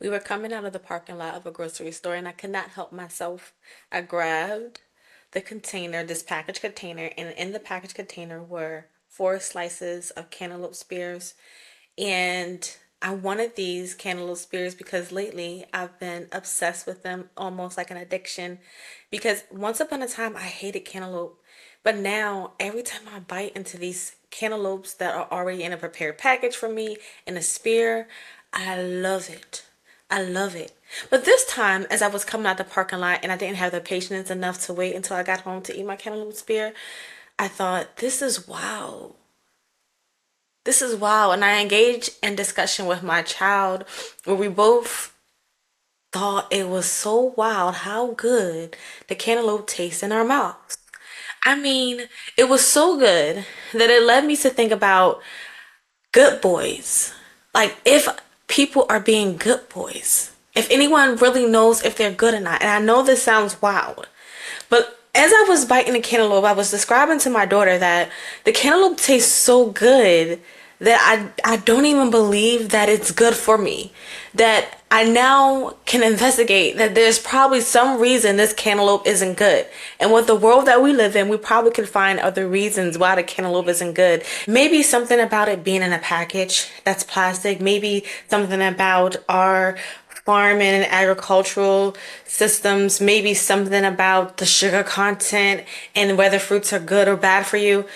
We were coming out of the parking lot of a grocery store, and I could not help myself. I grabbed the container, this package container, and in the package container were 4 slices of cantaloupe spears. And I wanted these cantaloupe spears because lately I've been obsessed with them, almost like an addiction. Because once upon a time I hated cantaloupe, but now every time I bite into these cantaloupes that are already in a prepared package for me in a spear, I love it. I love it. But this time, as I was coming out the parking lot and I didn't have the patience enough to wait until I got home to eat my cantaloupe spear, I thought, this is wow. This is wow. And I engaged in discussion with my child where we both thought it was so wild how good the cantaloupe tastes in our mouths. I mean, it was so good that it led me to think about good boys. Like, if people are being good boys, if anyone really knows if they're good or not. And I know this sounds wild, but as I was biting the cantaloupe, I was describing to my daughter that the cantaloupe tastes so good that I don't even believe that it's good for me. That I now can investigate that there's probably some reason this cantaloupe isn't good. And with the world that we live in, we probably could find other reasons why the cantaloupe isn't good. Maybe something about it being in a package that's plastic. Maybe something about our farming and agricultural systems, maybe something about the sugar content and whether fruits are good or bad for you.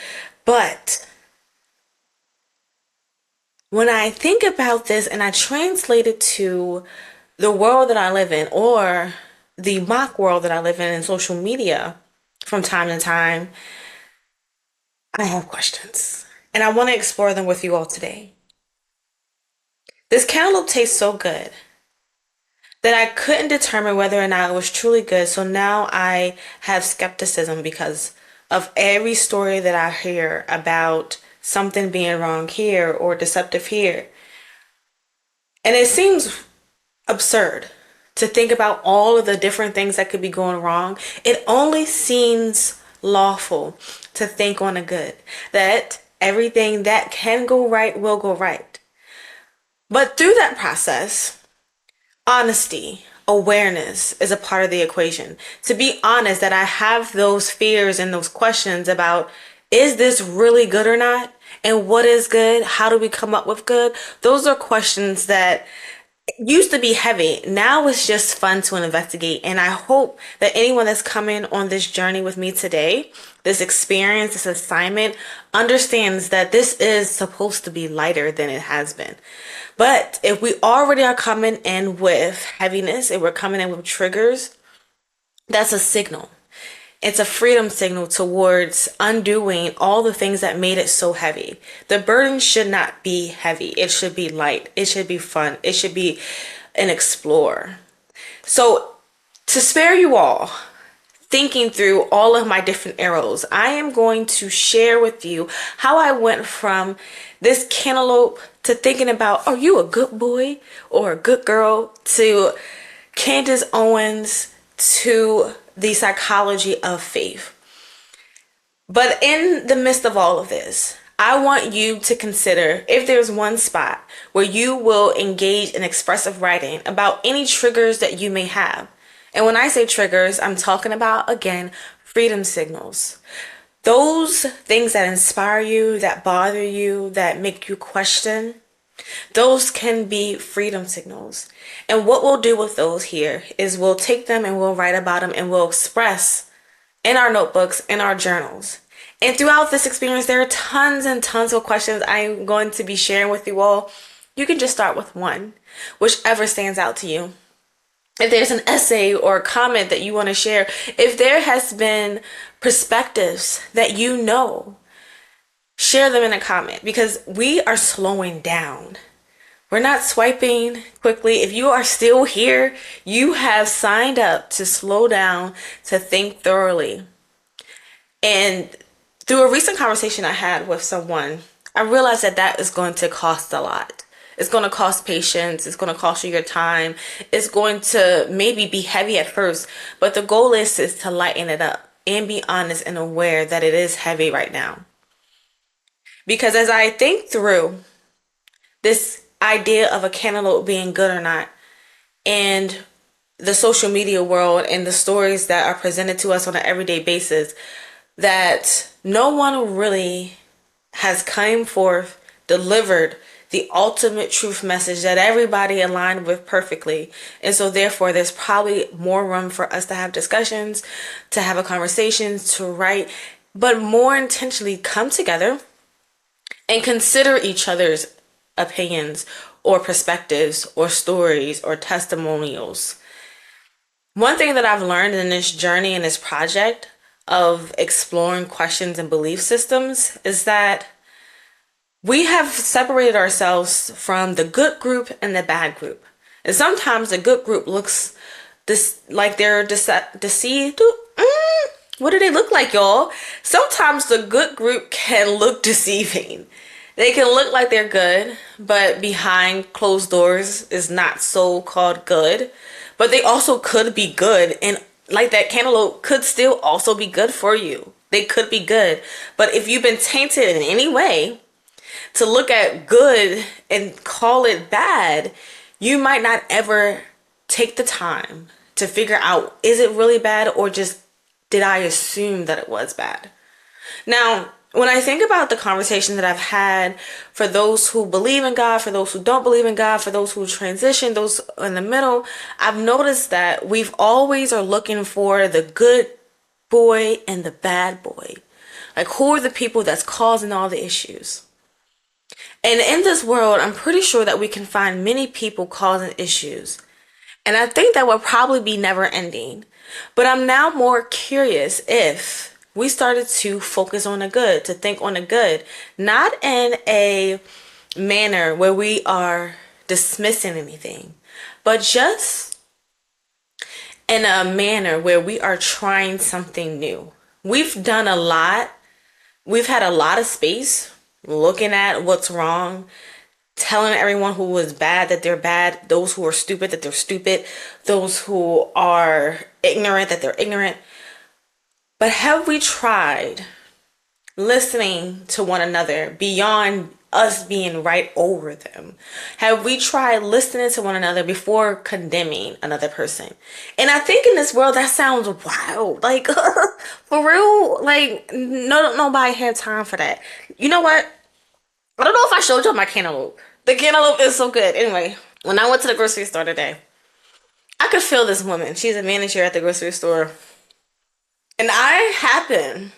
But when I think about this and I translate it to the world that I live in or the mock world that I live in social media from time to time, I have questions. And I want to explore them with you all today. This cantaloupe tastes so good that I couldn't determine whether or not it was truly good. So now I have skepticism because of every story that I hear about something being wrong here or deceptive here. And it seems absurd to think about all of the different things that could be going wrong. It only seems lawful to think on a good, that everything that can go right will go right. But through that process, honesty, awareness is a part of the equation. To be honest, that I have those fears and those questions about is this really good or not? And what is good? How do we come up with good? Those are questions that used to be heavy. Now it's just fun to investigate. And I hope that anyone that's coming on this journey with me today, this experience, this assignment, understands that this is supposed to be lighter than it has been. But if we already are coming in with heaviness, if we're coming in with triggers, that's a signal. It's a freedom signal towards undoing all the things that made it so heavy. The burden should not be heavy. It should be light. It should be fun. It should be an explorer. So, to spare you all thinking through all of my different arrows, I am going to share with you how I went from this cantaloupe to thinking about, are you a good boy or a good girl, to Candace Owens, to the psychology of faith. But in the midst of all of this, I want you to consider if there's one spot where you will engage in expressive writing about any triggers that you may have. And when I say triggers, I'm talking about, again, freedom signals. Those things that inspire you, that bother you, that make you question, those can be freedom signals. And what we'll do with those here is we'll take them and we'll write about them and we'll express in our notebooks, in our journals. And throughout this experience, there are tons and tons of questions I'm going to be sharing with you all. You can just start with one, whichever stands out to you. If there's an essay or a comment that you want to share, if there has been perspectives that you know, share them in a comment because we are slowing down. We're not swiping quickly. If you are still here, you have signed up to slow down, to think thoroughly. And through a recent conversation I had with someone, I realized that that is going to cost a lot. It's going to cost patience. It's going to cost you your time. It's going to maybe be heavy at first, but the goal is to lighten it up and be honest and aware that it is heavy right now. Because as I think through this idea of a cantaloupe being good or not, and the social media world and the stories that are presented to us on an everyday basis that no one really has come forth, delivered the ultimate truth message that everybody aligned with perfectly. And so therefore there's probably more room for us to have discussions, to have a conversation, to write, but more intentionally come together and consider each other's opinions or perspectives or stories or testimonials. One thing that I've learned in this journey and this project of exploring questions and belief systems is that we have separated ourselves from the good group and the bad group. And sometimes the good group looks like they're deceived. What do they look like, y'all? Sometimes the good group can look deceiving. They can look like they're good, but behind closed doors is not so called good. But they also could be good, and like that cantaloupe could still also be good for you. They could be good. But if you've been tainted in any way to look at good and call it bad, you might not ever take the time to figure out, is it really bad, or just did I assume that it was bad? Now, when I think about the conversation that I've had for those who believe in God, for those who don't believe in God, for those who transition, those in the middle, I've noticed that we've always are looking for the good boy and the bad boy. Like, who are the people that's causing all the issues? And in this world, I'm pretty sure that we can find many people causing issues. And I think that will probably be never ending. But I'm now more curious if we started to focus on the good, to think on the good, not in a manner where we are dismissing anything, but just in a manner where we are trying something new. We've done a lot. We've had a lot of space looking at what's wrong, telling everyone who is bad that they're bad, those who are stupid that they're stupid, those who are ignorant that they're ignorant. But have we tried listening to one another beyond us being right over them? Have we tried listening to one another before condemning another person? And I think in this world that sounds wild. Like, for real, like, nobody had time for that. You know what? I don't know if I showed you my cantaloupe. The cantaloupe is so good. Anyway, when I went to the grocery store today, I could feel this woman. She's a manager at the grocery store. And I happen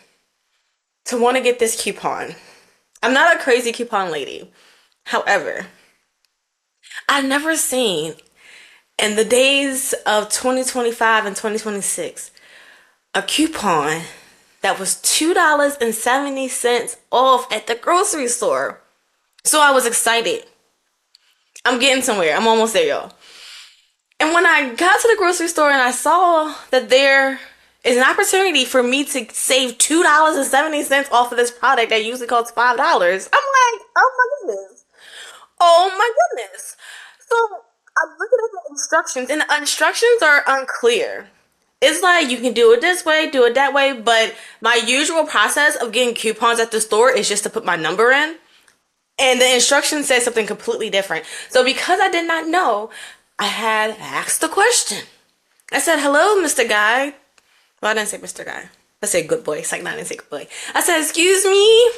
to want to get this coupon. I'm not a crazy coupon lady. However, I've never seen in the days of 2025 and 2026 a coupon that was $2.70 off at the grocery store. So I was excited. I'm getting somewhere. I'm almost there, y'all. And when I got to the grocery store and I saw that there is an opportunity for me to save $2.70 off of this product that usually costs $5, I'm like, oh my goodness. Oh my goodness. So I'm looking at the instructions, and the instructions are unclear. It's like you can do it this way, do it that way, but my usual process of getting coupons at the store is just to put my number in. And the instruction says something completely different. So because I did not know, I had asked the question. I said, hello, Mr. Guy. Well, I didn't say Mr. Guy. I said good boy. It's like, no, I didn't say good boy. I said, excuse me.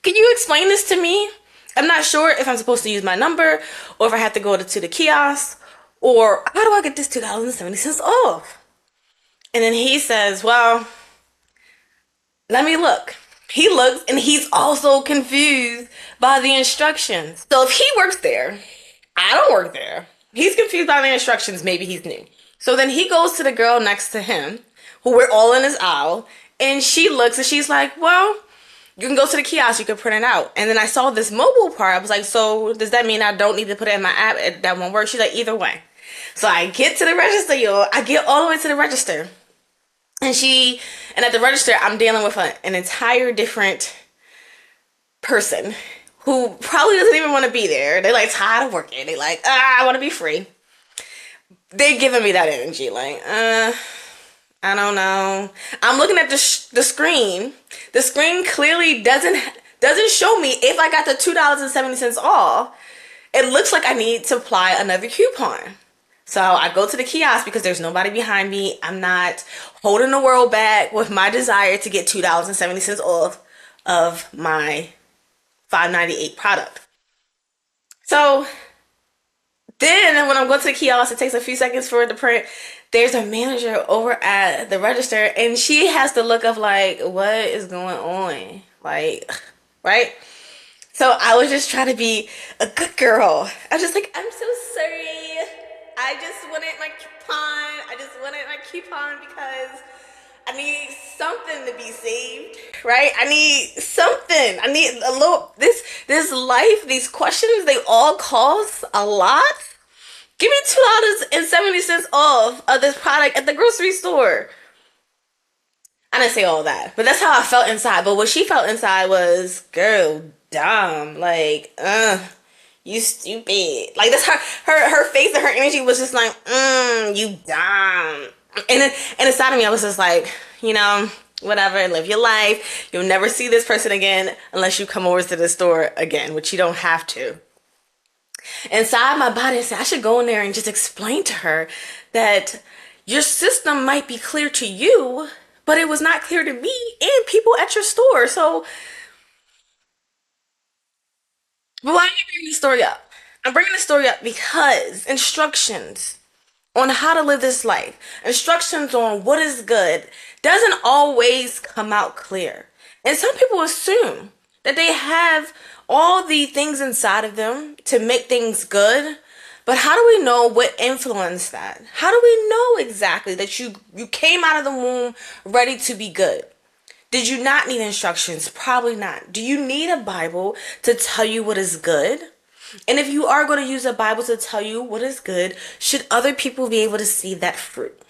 Can you explain this to me? I'm not sure if I'm supposed to use my number or if I have to go to the kiosk, or how do I get this $2.70 off? And then he says, well, let me look. He looks and he's also confused by the instructions. So if he works there, I don't work there. He's confused by the instructions. Maybe he's new. So then he goes to the girl next to him, who we're all in this aisle, and she looks and she's like, well, you can go to the kiosk, you can print it out. And then I saw this mobile part. I was like, so does that mean I don't need to put it in my app? That won't work. She's like, either way. So I get to the register, y'all. I get all the way to the register. And at the register, I'm dealing with an entire different person who probably doesn't even want to be there. They're like tired of working. They like, I want to be free. They're giving me that energy. Like, I don't know. I'm looking at the screen. The screen clearly doesn't show me if I got the $2.70 off. It looks like I need to apply another coupon. So I go to the kiosk because there's nobody behind me. I'm not holding the world back with my desire to get $2.70 off of my 5.98 product. So then when I'm going to the kiosk, it takes a few seconds for it to print. There's a manager over at the register, and she has to look up like, what is going on? Like, right? So I was just trying to be a good girl. I was just like, I'm so sorry. I just wanted my coupon. I just wanted my coupon because I need something to be saved, right? I need something. I need a little this life, these questions, they all cost a lot. Give me $2.70 off of this product at the grocery store. I didn't say all that, but that's how I felt inside. But what she felt inside was, girl, dumb. Like, you stupid. Like that's her face and her energy was just like, you dumb. And inside of me, I was just like, whatever, live your life. You'll never see this person again unless you come over to the store again, which you don't have to. Inside my body, I said, I should go in there and just explain to her that your system might be clear to you, but it was not clear to me and people at your store. So, but why am I bringing this story up? I'm bringing this story up because instructions on how to live this life, instructions on what is good, doesn't always come out clear. And some people assume that they have all the things inside of them to make things good. But how do we know what influenced that? How do we know exactly that you came out of the womb ready to be good? Did you not need instructions? Probably not. Do you need a Bible to tell you what is good? And if you are going to use a Bible to tell you what is good, should other people be able to see that fruit?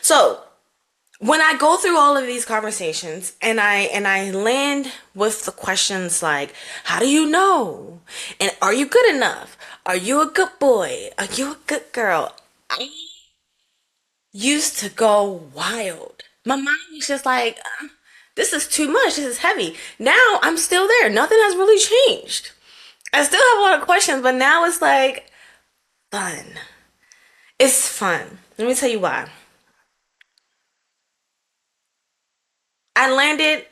So, when I go through all of these conversations and I land with the questions like, how do you know? And are you good enough? Are you a good boy? Are you a good girl? I used to go wild. My mind was just like, this is too much. This is heavy. Now I'm still there. Nothing has really changed. I still have a lot of questions, but now it's like fun. It's fun. Let me tell you why. I landed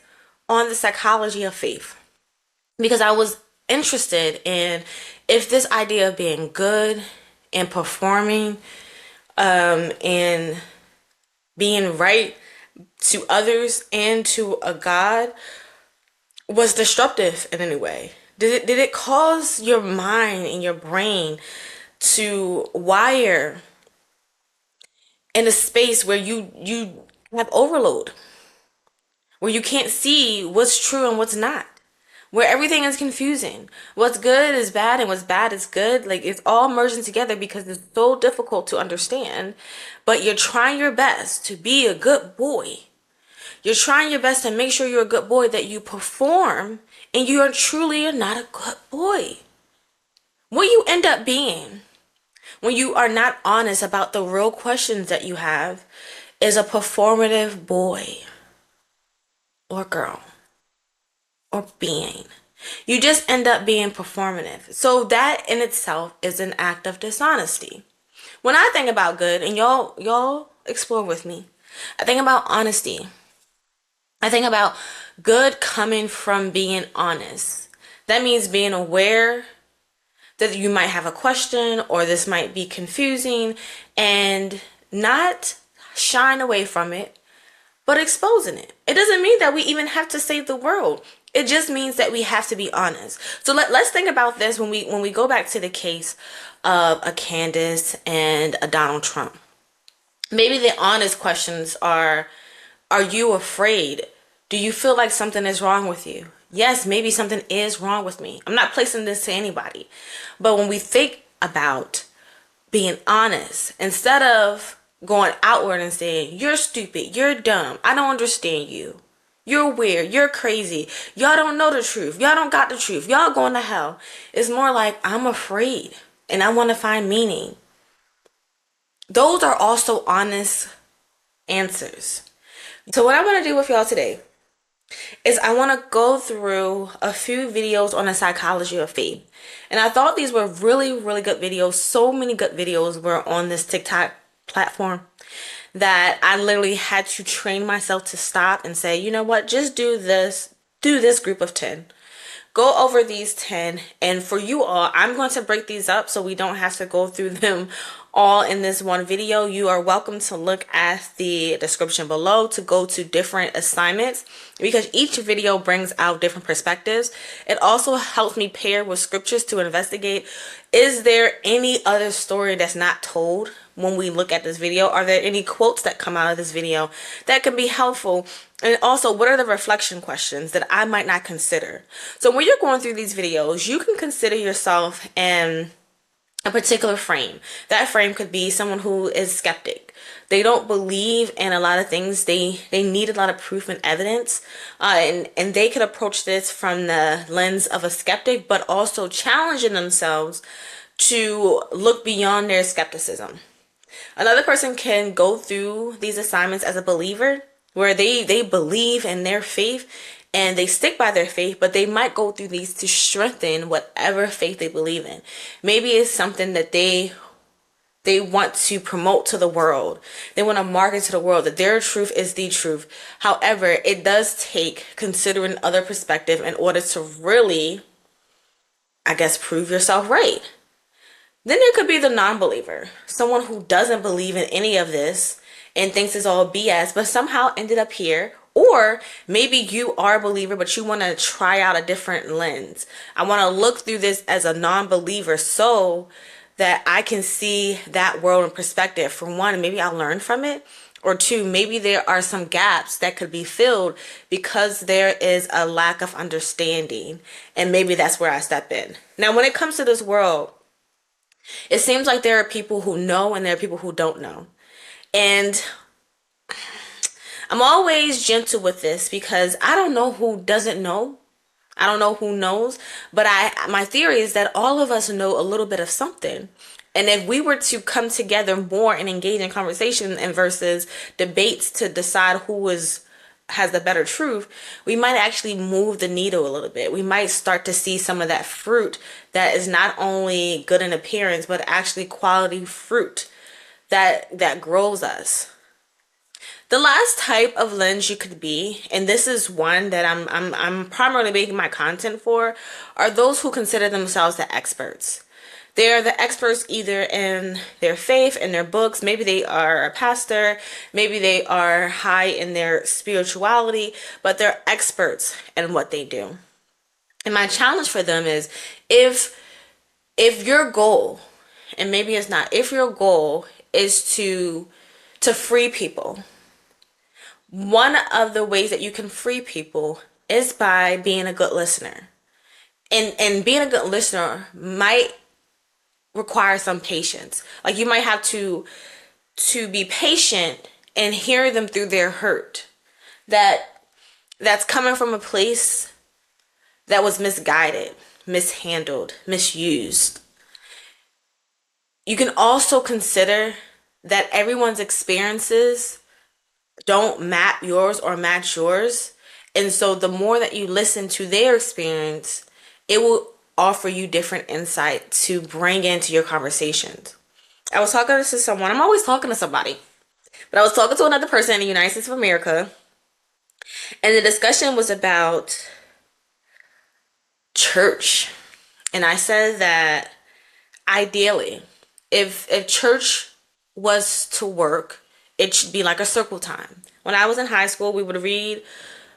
on the psychology of faith because I was interested in if this idea of being good and performing and being right to others and to a God was disruptive in any way. Did it cause your mind and your brain to wire in a space where you have overload, where you can't see what's true and what's not, where everything is confusing, what's good is bad and what's bad is good, like it's all merging together because it's so difficult to understand, but you're trying your best to be a good boy. You're trying your best to make sure you're a good boy, that you perform, and you are truly not a good boy. What you end up being when you are not honest about the real questions that you have is a performative boy or girl or being. You just end up being performative. So that in itself is an act of dishonesty. When I think about good, and y'all explore with me, I think about honesty. I think about good coming from being honest. That means being aware that you might have a question or this might be confusing and not shying away from it, but exposing it. It doesn't mean that we even have to save the world. It just means that we have to be honest. So let's think about this when we go back to the case of a Candace and a Donald Trump. Maybe the honest questions are you afraid? Do you feel like something is wrong with you? Yes, maybe something is wrong with me. I'm not placing this to anybody. But when we think about being honest, instead of going outward and saying, you're stupid, you're dumb, I don't understand you, you're weird, you're crazy, y'all don't know the truth, y'all don't got the truth, y'all going to hell. It's more like, I'm afraid and I want to find meaning. Those are also honest answers. So what I want to do with y'all today is I want to go through a few videos on the psychology of faith. And I thought these were really, really good videos. So many good videos were on this TikTok platform that I literally had to train myself to stop and say, you know what, just do this group of 10. Go over these 10, and for you all, I'm going to break these up so we don't have to go through them all in this one video. You are welcome to look at the description below to go to different assignments because each video brings out different perspectives. It also helps me pair with scriptures to investigate, is there any other story that's not told when we look at this video? Are there any quotes that come out of this video that can be helpful? And also, what are the reflection questions that I might not consider? So when you're going through these videos, you can consider yourself in a particular frame. That frame could be someone who is skeptic. They don't believe in a lot of things. They need a lot of proof and evidence. And they could approach this from the lens of a skeptic, but also challenging themselves to look beyond their skepticism. Another person can go through these assignments as a believer where they believe in their faith and they stick by their faith, but they might go through these to strengthen whatever faith they believe in. Maybe it's something that they want to promote to the world. They want to market to the world that their truth is the truth. However, it does take considering other perspective in order to really, I guess, prove yourself right. Then there could be the non-believer, someone who doesn't believe in any of this and thinks it's all BS, but somehow ended up here. Or maybe you are a believer, but you want to try out a different lens. I want to look through this as a non-believer so that I can see that world in perspective. For one, maybe I'll learn from it. Or two, maybe there are some gaps that could be filled because there is a lack of understanding. And maybe that's where I step in. Now, when it comes to this world, it seems like there are people who know and there are people who don't know. And I'm always gentle with this because I don't know who doesn't know. I don't know who knows, but my theory is that all of us know a little bit of something. And if we were to come together more and engage in conversation and versus debates to decide has the better truth, we might actually move the needle a little bit. We might start to see some of that fruit that is not only good in appearance, but actually quality fruit that grows us. The last type of lens you could be, and this is one that I'm primarily making my content for, are those who consider themselves the experts. They are the experts either in their faith, in their books. Maybe they are a pastor. Maybe they are high in their spirituality, but they're experts in what they do. And my challenge for them is if your goal, and maybe it's not, if your goal is to free people, one of the ways that you can free people is by being a good listener. And being a good listener might require some patience. Like you might have to be patient and hear them through their hurt. That's coming from a place that was misguided, mishandled, misused. You can also consider that everyone's experiences don't map yours or match yours. And so the more that you listen to their experience, it will offer you different insight to bring into your conversations. I was talking to someone, I'm always talking to somebody, but I was talking to another person in the United States of America, and the discussion was about church. And I said that ideally, if church was to work, it should be like a circle time. When I was in high school, we would read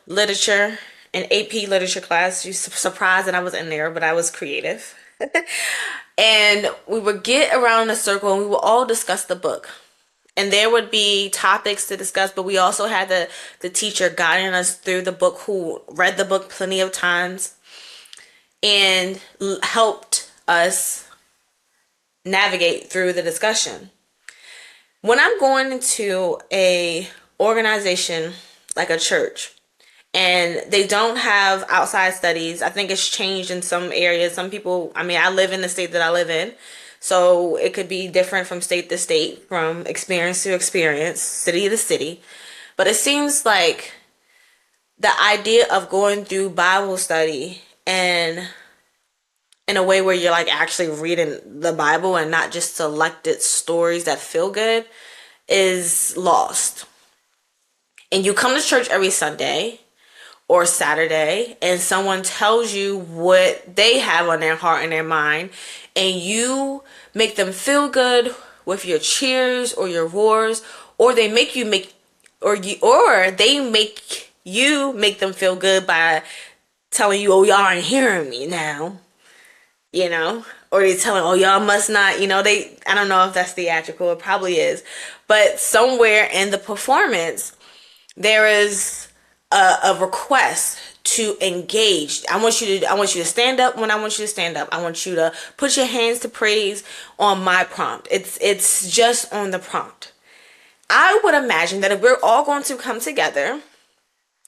literature in AP literature class. You're surprised that I was in there, but I was creative. And we would get around a circle and we would all discuss the book. And there would be topics to discuss, but we also had the teacher guiding us through the book who read the book plenty of times and helped us navigate through the discussion. When I'm going into a organization like a church and they don't have outside studies, I think it's changed in some areas. Some people, I mean, I live in the state that I live in, so it could be different from state to state, from experience to experience, city to city. But it seems like the idea of going through Bible study and in a way where you're like actually reading the Bible and not just selected stories that feel good is lost. And you come to church every Sunday or Saturday and someone tells you what they have on their heart and their mind, and you make them feel good with your cheers or your roars, or they make you make or they make you make them feel good by telling you, oh, y'all aren't hearing me now, you know, or they telling, oh, y'all must not, I don't know if that's theatrical, it probably is, but somewhere in the performance there is a request to engage. I want you to stand up when I want you to stand up. I want you to put your hands to praise on my prompt. It's just on the prompt. I would imagine that if we're all going to come together,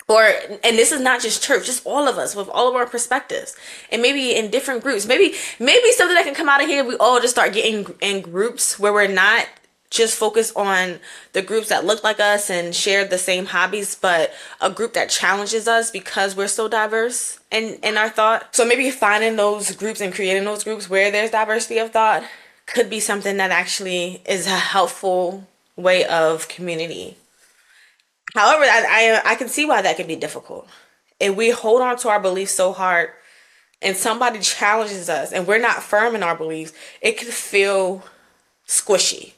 or and this is not just church, just all of us with all of our perspectives, and maybe in different groups, maybe something that can come out of here, we all just start getting in groups where we're not just focus on the groups that look like us and share the same hobbies, but a group that challenges us because we're so diverse in our thought. So maybe finding those groups and creating those groups where there's diversity of thought could be something that actually is a helpful way of community. However, I can see why that can be difficult. If we hold on to our beliefs so hard and somebody challenges us and we're not firm in our beliefs, it can feel squishy.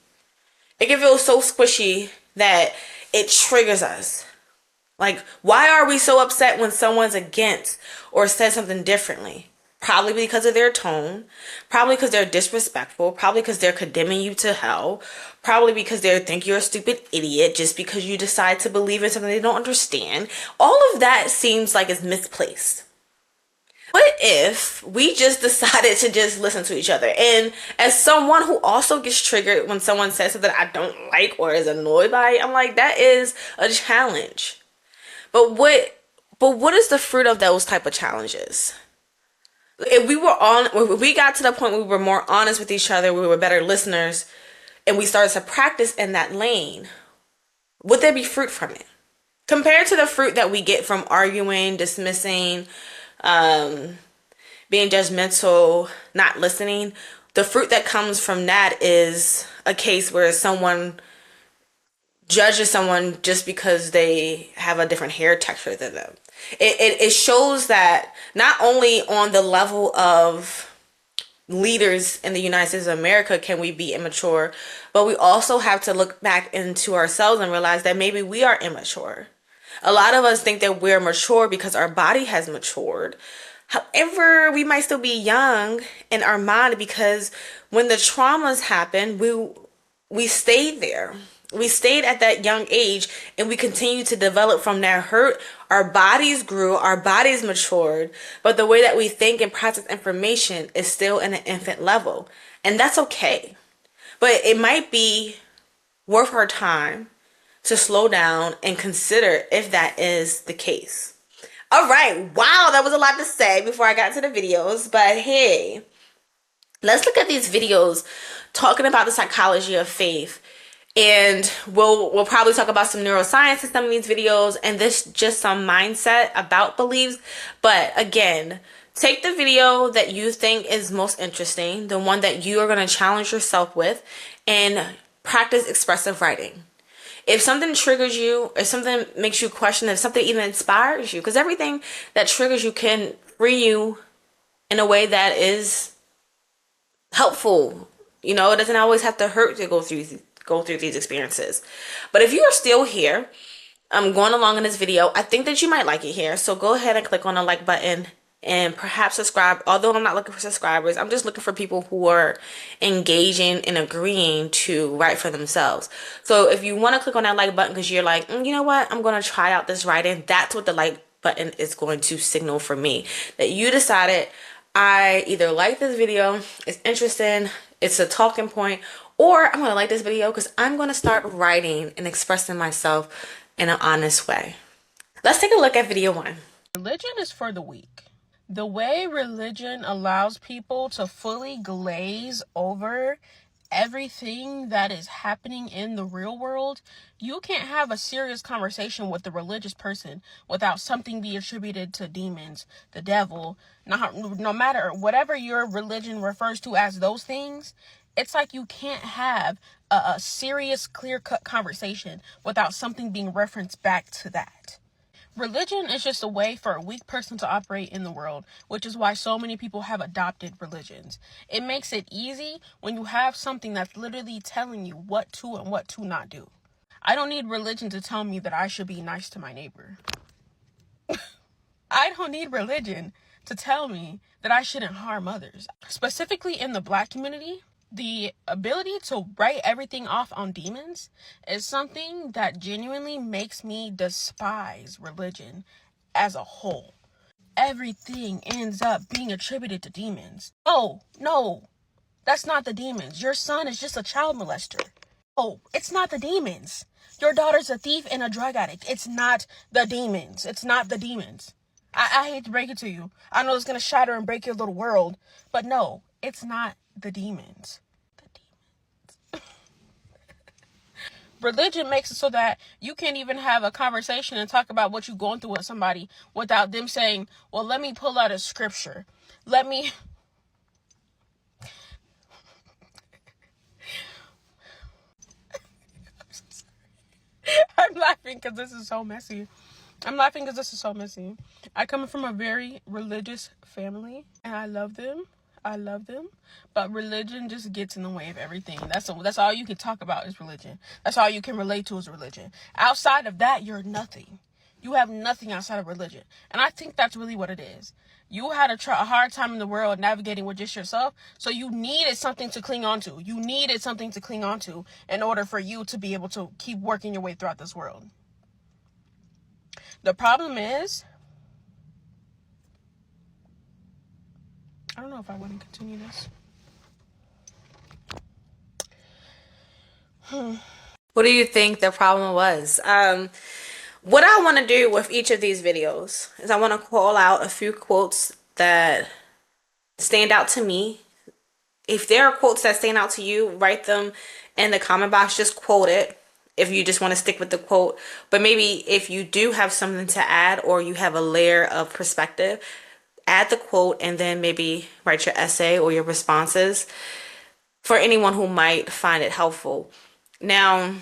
It can feel so squishy that it triggers us. Like, why are we so upset when someone's against or says something differently? Probably because of their tone, probably because they're disrespectful, probably because they're condemning you to hell, probably because they think you're a stupid idiot just because you decide to believe in something they don't understand. All of that seems like it's misplaced. What if we just decided to just listen to each other? And as someone who also gets triggered when someone says something I don't like or is annoyed by it, I'm like, that is a challenge. But what is the fruit of those type of challenges? If we got to the point where we were more honest with each other, we were better listeners, and we started to practice in that lane, would there be fruit from it? Compared to the fruit that we get from arguing, dismissing, um, being judgmental, not listening, the fruit that comes from that is a case where someone judges someone just because they have a different hair texture than them. It shows that not only on the level of leaders in the United States of America can we be immature, but we also have to look back into ourselves and realize that maybe we are immature. A lot of us think that we're mature because our body has matured. However, we might still be young in our mind because when the traumas happen, we stayed there. We stayed at that young age and we continued to develop from that hurt. Our bodies grew, our bodies matured, but the way that we think and process information is still in an infant level. And that's okay. But it might be worth our time to slow down and consider if that is the case. All right. Wow, that was a lot to say before I got to the videos. But hey, let's look at these videos talking about the psychology of faith. And we'll probably talk about some neuroscience in some of these videos and this just some mindset about beliefs. But again, take the video that you think is most interesting, the one that you are going to challenge yourself with, and practice expressive writing. If something triggers you, if something makes you question, if something even inspires you, because everything that triggers you can free you in a way that is helpful. It doesn't always have to hurt to go through these experiences. But if you are still here, I'm going along in this video, I think that you might like it here. So go ahead and click on the like button and perhaps subscribe. Although I'm not looking for subscribers, I'm just looking for people who are engaging and agreeing to write for themselves. So if you want to click on that like button because you're like, you know what, I'm going to try out this writing, that's what the like button is going to signal for me. That you decided I either like this video, it's interesting, it's a talking point, or I'm going to like this video because I'm going to start writing and expressing myself in an honest way. Let's take a look at video 1. Religion is for the weak. The way religion allows people to fully glaze over everything that is happening in the real world, you can't have a serious conversation with a religious person without something being attributed to demons, the devil, no matter whatever your religion refers to as those things. It's like you can't have a serious, clear-cut conversation without something being referenced back to that. Religion is just a way for a weak person to operate in the world, which is why so many people have adopted religions. It makes it easy when you have something that's literally telling you what to and what to not do. I don't need religion to tell me that I should be nice to my neighbor. I don't need religion to tell me that I shouldn't harm others. Specifically in the Black community, the ability to write everything off on demons is something that genuinely makes me despise religion as a whole. Everything ends up being attributed to demons. Oh, no, that's not the demons. Your son is just a child molester. Oh, it's not the demons. Your daughter's a thief and a drug addict. It's not the demons. It's not the demons. I hate to break it to you. I know it's going to shatter and break your little world, but no, it's not the demons. Religion makes it so that you can't even have a conversation and talk about what you're going through with somebody without them saying, well, let me pull out a scripture. Let me... I'm laughing because this is so messy. I come from a very religious family, and I love them. But religion just gets in the way of everything. That's all you can talk about is religion. That's all you can relate to is religion. Outside of that, you're nothing. You have nothing outside of religion. And I think that's really what it is. You had a hard time in the world navigating with just yourself, so you needed something to cling on to. You needed something to cling on to in order for you to be able to keep working your way throughout this world. The problem is, I don't know if I want to continue this. What do you think the problem was? What I want to do with each of these videos is I want to call out a few quotes that stand out to me. If there are quotes that stand out to you, write them in the comment box. Just quote it if you just want to stick with the quote. But maybe if you do have something to add or you have a layer of perspective, add the quote and then maybe write your essay or your responses for anyone who might find it helpful. Now,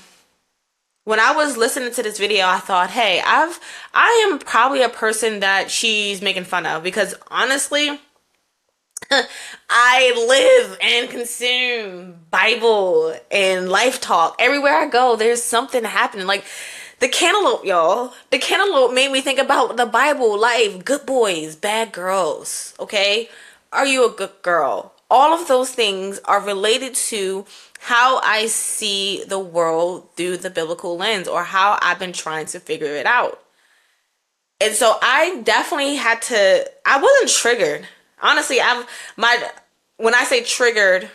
when I was listening to this video, I thought, hey, I am probably a person that she's making fun of, because honestly, I live and consume Bible and life talk. Everywhere I go, there's something happening. Like the cantaloupe, y'all. The cantaloupe made me think about the Bible, life, good boys, bad girls. Okay? Are you a good girl? All of those things are related to how I see the world through the biblical lens, or how I've been trying to figure it out. And so I definitely I wasn't triggered. Honestly, when I say triggered,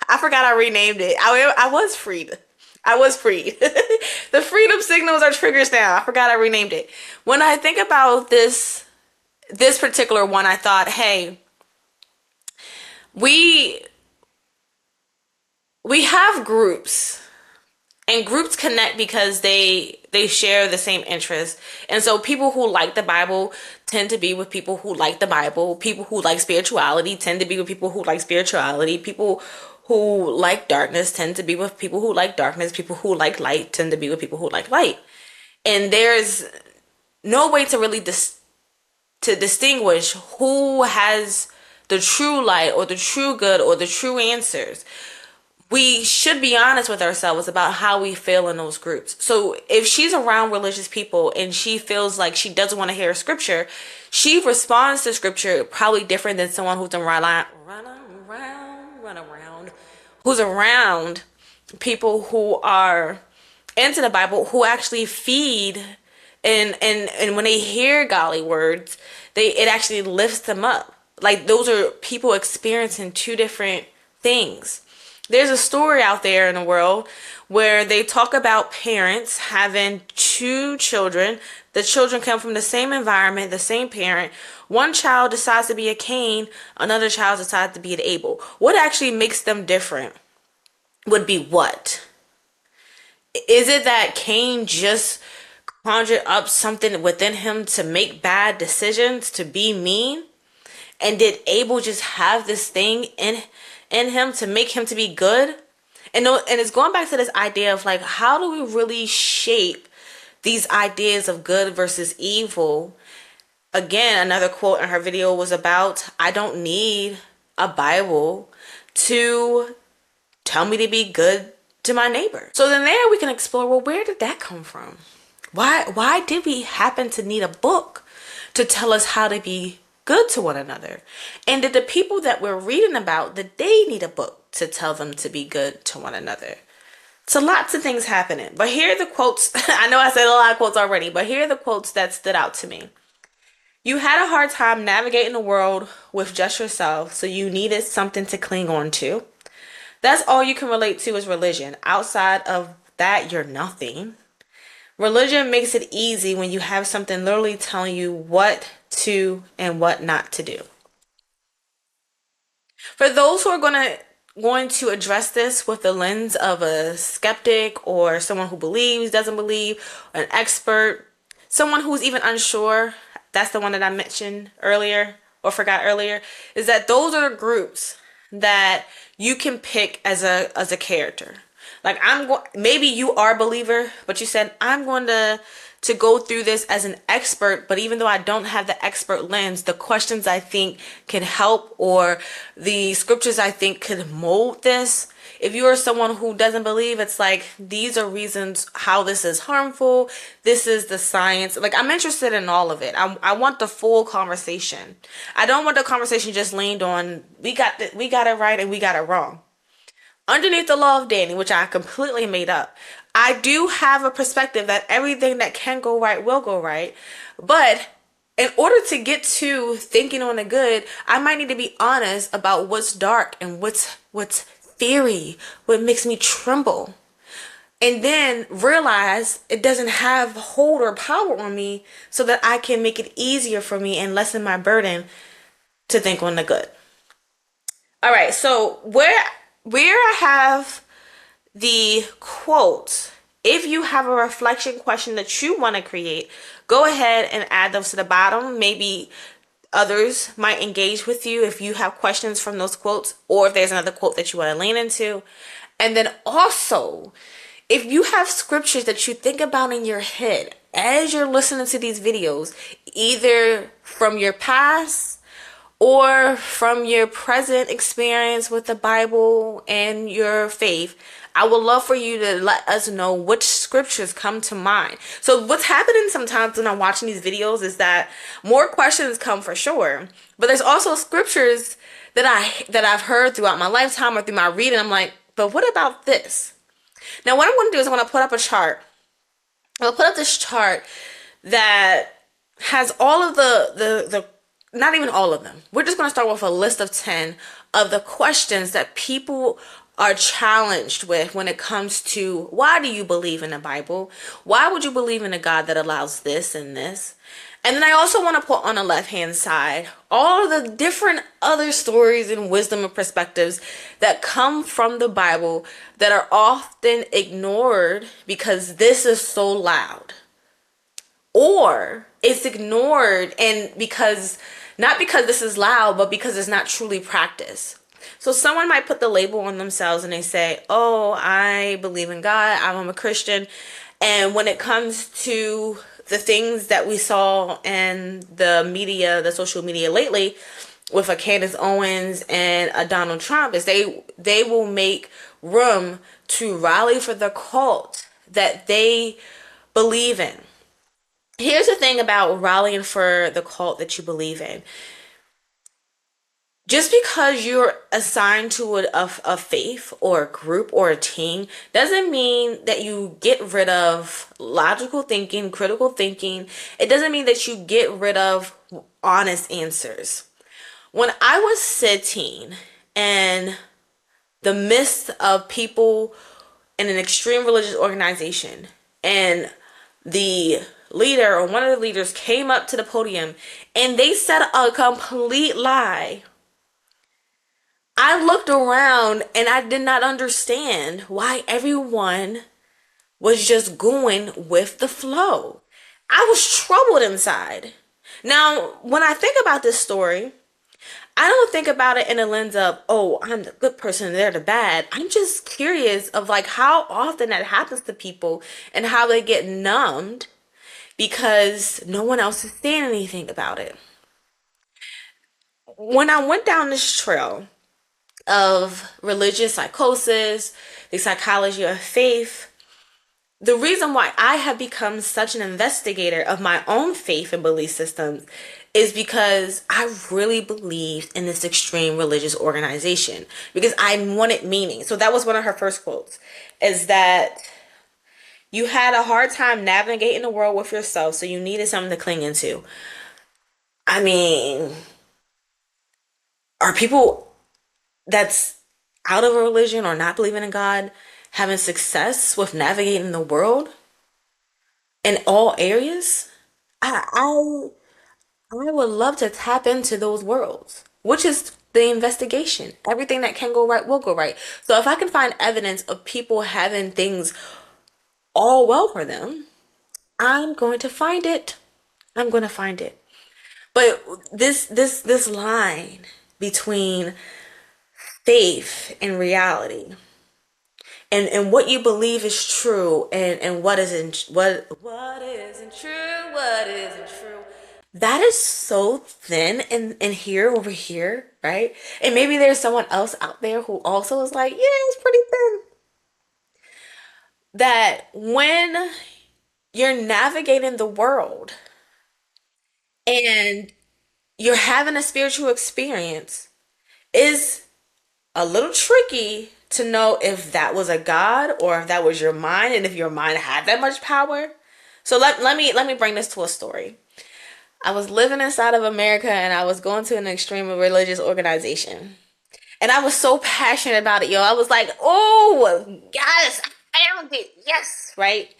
I forgot I renamed it. I was freed. I was freed. The freedom signals are triggers now. I forgot I renamed it. When I think about this particular one, I thought, hey, we have groups, and groups connect because they share the same interests. And so people who like the Bible tend to be with people who like the Bible. People who like spirituality tend to be with people who like spirituality. People who like darkness tend to be with people who like darkness. People who like light tend to be with people who like light. And there's no way to really to distinguish who has the true light or the true good or the true answers. We should be honest with ourselves about how we feel in those groups. So if she's around religious people and she feels like she doesn't want to hear scripture, she responds to scripture probably different than someone who's who's around people who are into the Bible, who actually feed and when they hear godly words, it actually lifts them up. Like, those are people experiencing two different things. There's a story out there in the world where they talk about parents having two children. The children come from the same environment, the same parent. One child decides to be a Cain, another child decides to be an Abel. What actually makes them different? would be what? Is it that Cain just conjured up something within him to make bad decisions, to be mean? And did Abel just have this thing in him to make him to be good? And no, and it's going back to this idea of like, how do we really shape these ideas of good versus evil? Again, another quote in her video was about, I don't need a Bible to tell me to be good to my neighbor. So then there we can explore, well, where did that come from? Why did we happen to need a book to tell us how to be good to one another? And did the people that we're reading about, did they need a book to tell them to be good to one another? So lots of things happening. But here are the quotes. I know I said a lot of quotes already, but here are the quotes that stood out to me. You had a hard time navigating the world with just yourself, so you needed something to cling on to. That's all you can relate to is religion. Outside of that, you're nothing. Religion makes it easy when you have something literally telling you what to and what not to do. For those who are going to address this with the lens of a skeptic or someone who believes, doesn't believe, an expert, someone who's even unsure, that's the one that I mentioned earlier or forgot earlier, is that those are the groups that you can pick as a character. Like maybe you are a believer, but you said I'm going to go through this as an expert, but even though I don't have the expert lens, the questions I think can help or the scriptures I think could mold this. If you are someone who doesn't believe, it's like these are reasons how this is harmful. This is the science. Like I'm interested in all of it. I want the full conversation. I don't want the conversation just leaned on we got it right and we got it wrong. Underneath the law of Danny, which I completely made up, I do have a perspective that everything that can go right will go right. But in order to get to thinking on the good, I might need to be honest about what's dark and what's theory, what makes me tremble. And then realize it doesn't have hold or power on me so that I can make it easier for me and lessen my burden to think on the good. All right, so where I have the quotes, if you have a reflection question that you want to create, go ahead and add those to the bottom. Maybe others might engage with you if you have questions from those quotes, or if there's another quote that you want to lean into. And then also, if you have scriptures that you think about in your head as you're listening to these videos, either from your past or from your present experience with the Bible and your faith, I would love for you to let us know which scriptures come to mind. So what's happening sometimes when I'm watching these videos is that more questions come for sure, but there's also scriptures that I've heard throughout my lifetime or through my reading. I'm like, but what about this? Now what I'm going to do is I'm going to put up a chart. I'll put up this chart that has all of the not even all of them. We're just going to start with a list of 10 of the questions that people are challenged with when it comes to why do you believe in the Bible? Why would you believe in a God that allows this and this? And then I also want to put on the left-hand side all of the different other stories and wisdom and perspectives that come from the Bible that are often ignored because this is so loud. Or it's ignored and not because this is loud, but because it's not truly practiced. So someone might put the label on themselves and they say, oh, I believe in God, I'm a Christian. And when it comes to the things that we saw in the media, the social media lately, with a Candace Owens and a Donald Trump, is they will make room to rally for the cult that they believe in. Here's the thing about rallying for the cult that you believe in. Just because you're assigned to a faith or a group or a team doesn't mean that you get rid of logical thinking, critical thinking. It doesn't mean that you get rid of honest answers. When I was sitting in the midst of people in an extreme religious organization and the leader or one of the leaders came up to the podium and they said a complete lie, I looked around and I did not understand why everyone was just going with the flow. I was troubled inside. Now, when I think about this story, I don't think about it in a lens of, oh, I'm the good person and they're the bad. I'm just curious of like how often that happens to people and how they get numbed because no one else is saying anything about it. When I went down this trail of religious psychosis, the psychology of faith, the reason why I have become such an investigator of my own faith and belief systems is because I really believed in this extreme religious organization because I wanted meaning. So that was one of her first quotes is that you had a hard time navigating the world with yourself, so you needed something to cling into. I mean, are people that's out of a religion or not believing in God having success with navigating the world in all areas? I I would love to tap into those worlds, which is the investigation. Everything that can go right will go right. So if I can find evidence of people having things all well for them, I'm going to find it. I'm going to find it. But this line between faith and reality and what you believe is true and what isn't true, what isn't true. That is so thin and here over here, right? And maybe there's someone else out there who also is like, yeah, it's pretty thin. That when you're navigating the world and you're having a spiritual experience is a little tricky to know if that was a God or if that was your mind and if your mind had that much power. So let me bring this to a story. I was living inside of America and I was going to an extreme religious organization. And I was so passionate about it, yo. I was like, oh, yes, I found it. Yes, right?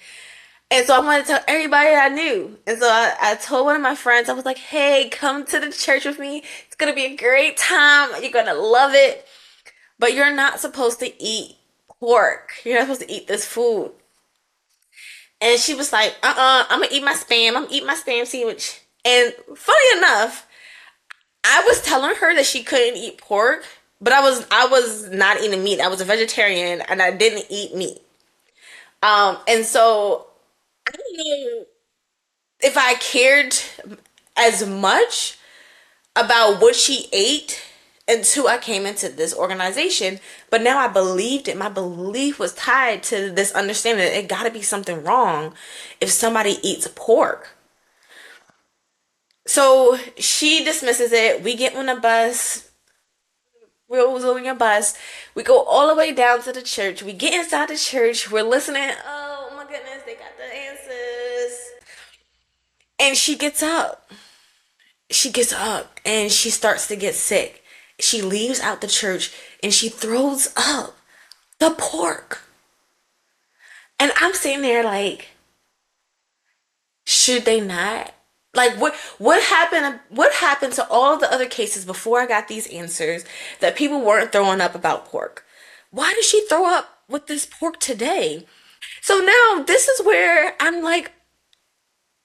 And so I wanted to tell everybody I knew. And so I told one of my friends, I was like, hey, come to the church with me. It's going to be a great time. You're going to love it. But you're not supposed to eat pork. You're not supposed to eat this food. And she was like, I'm going to eat my spam. I'm going to eat my spam sandwich. And funny enough, I was telling her that she couldn't eat pork, but I was not eating meat. I was a vegetarian and I didn't eat meat. And so I don't know if I cared as much about what she ate until I came into this organization. But now I believed it. My belief was tied to this understanding that it gotta be something wrong if somebody eats pork. So she dismisses it. We get on a bus. We're on a bus. We go all the way down to the church. We get inside the church. We're listening. Oh my goodness, they got the answers. And she gets up and she starts to get sick. She leaves out the church and she throws up the pork. And I'm sitting there like, should they not? Like what happened to all the other cases before I got these answers that people weren't throwing up about pork? Why did she throw up with this pork today? So now this is where I'm like,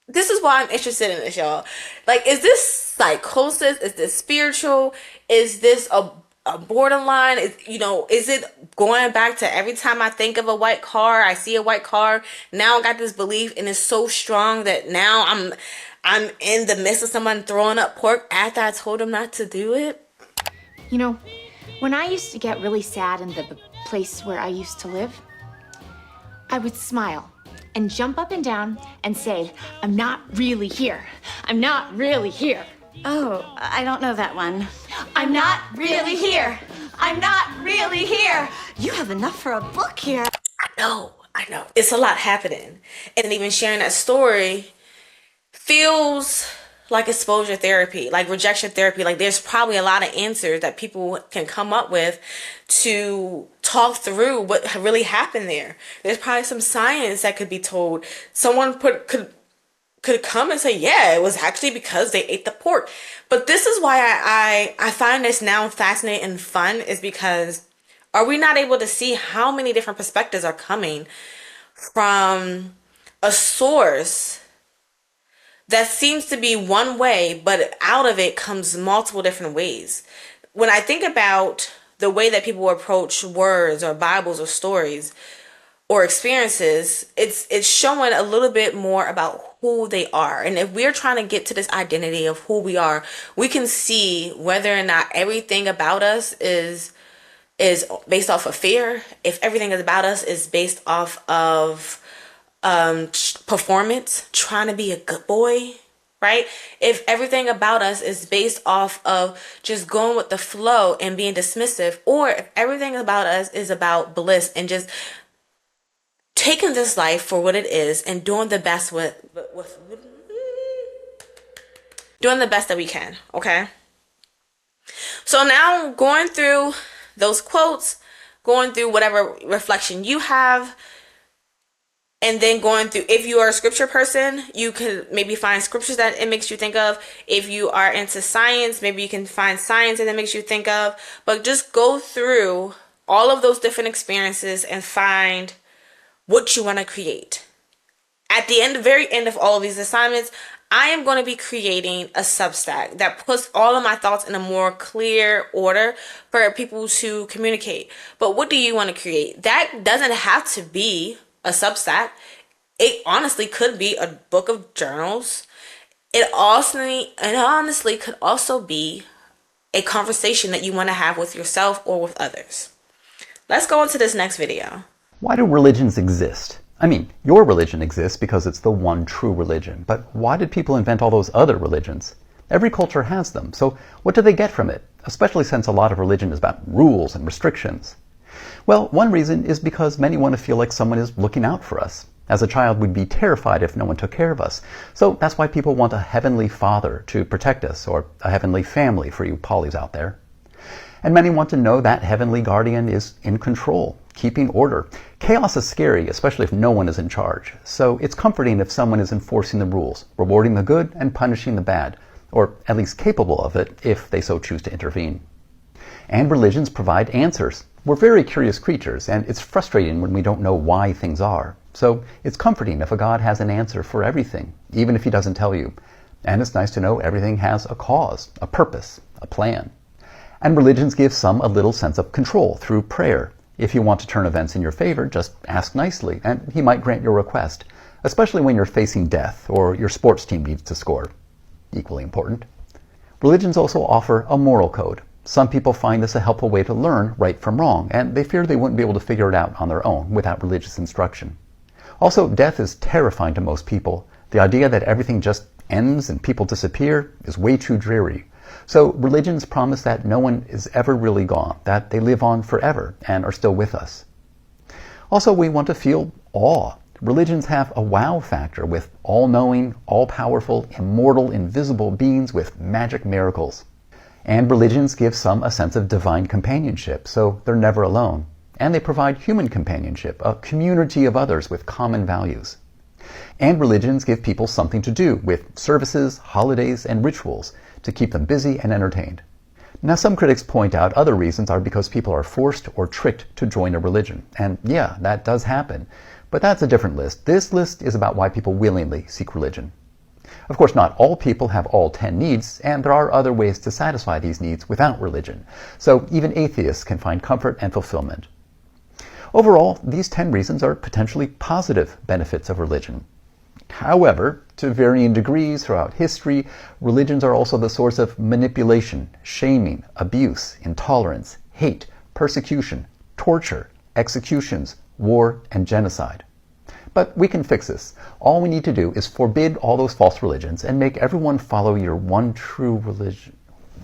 this is why I'm interested in this, y'all. Like, is this psychosis? Is this spiritual? Is this a borderline? Is it going back to every time I think of a white car, I see a white car, now I got this belief and it's so strong that now I'm in the midst of someone throwing up pork after I told them not to do it? You know, when I used to get really sad in the place where I used to live, I would smile and jump up and down and say, I'm not really here. I'm not really here. Oh, I don't know that one. I'm not really here. I'm not really here. You have enough for a book here. I know. It's a lot happening. And even sharing that story feels like exposure therapy, like rejection therapy. Like there's probably a lot of answers that people can come up with to talk through what really happened there. There's probably some science that could be told. Someone could could come and say, yeah, it was actually because they ate the pork. But this is why I find this now fascinating and fun, is because are we not able to see how many different perspectives are coming from a source that seems to be one way, but out of it comes multiple different ways. When I think about the way that people approach words or Bibles or stories or experiences, it's showing a little bit more about who they are. And if we're trying to get to this identity of who we are, we can see whether or not everything about us is based off of fear, if everything is about us is based off of performance, trying to be a good boy, right? If everything about us is based off of just going with the flow and being dismissive, or if everything about us is about bliss and just taking this life for what it is and doing the best with doing the best that we can, okay? So now going through those quotes, going through whatever reflection you have, and then going through, if you are a scripture person, you can maybe find scriptures that it makes you think of. If you are into science, maybe you can find science that it makes you think of. But just go through all of those different experiences and find what you want to create. At the end, very end of all of these assignments, I am going to be creating a Substack that puts all of my thoughts in a more clear order for people to communicate. But what do you want to create? That doesn't have to be a Substack. It honestly could be a book of journals. It honestly could also be a conversation that you want to have with yourself or with others. Let's go into this next video. Why do religions exist? I mean, your religion exists because it's the one true religion. But why did people invent all those other religions? Every culture has them, so what do they get from it? Especially since a lot of religion is about rules and restrictions. Well, one reason is because many want to feel like someone is looking out for us. As a child, we'd be terrified if no one took care of us. So that's why people want a heavenly father to protect us, or a heavenly family for you Pollies out there. And many want to know that heavenly guardian is in control, keeping order. Chaos is scary, especially if no one is in charge. So it's comforting if someone is enforcing the rules, rewarding the good and punishing the bad, or at least capable of it if they so choose to intervene. And religions provide answers. We're very curious creatures, and it's frustrating when we don't know why things are. So it's comforting if a God has an answer for everything, even if he doesn't tell you. And it's nice to know everything has a cause, a purpose, a plan. And religions give some a little sense of control through prayer. If you want to turn events in your favor, just ask nicely, and he might grant your request, especially when you're facing death or your sports team needs to score. Equally important. Religions also offer a moral code. Some people find this a helpful way to learn right from wrong, and they fear they wouldn't be able to figure it out on their own without religious instruction. Also, death is terrifying to most people. The idea that everything just ends and people disappear is way too dreary. So religions promise that no one is ever really gone, that they live on forever and are still with us. Also, we want to feel awe. Religions have a wow factor with all-knowing, all-powerful, immortal, invisible beings with magic miracles. And religions give some a sense of divine companionship, so they're never alone. And they provide human companionship, a community of others with common values. And religions give people something to do with services, holidays, and rituals to keep them busy and entertained. Now, some critics point out other reasons are because people are forced or tricked to join a religion. And yeah, that does happen. But that's a different list. This list is about why people willingly seek religion. Of course, not all people have all 10 needs, and there are other ways to satisfy these needs without religion. So even atheists can find comfort and fulfillment. Overall, these 10 reasons are potentially positive benefits of religion. However, to varying degrees throughout history, religions are also the source of manipulation, shaming, abuse, intolerance, hate, persecution, torture, executions, war, and genocide. But we can fix this. All we need to do is forbid all those false religions and make everyone follow your one true religion.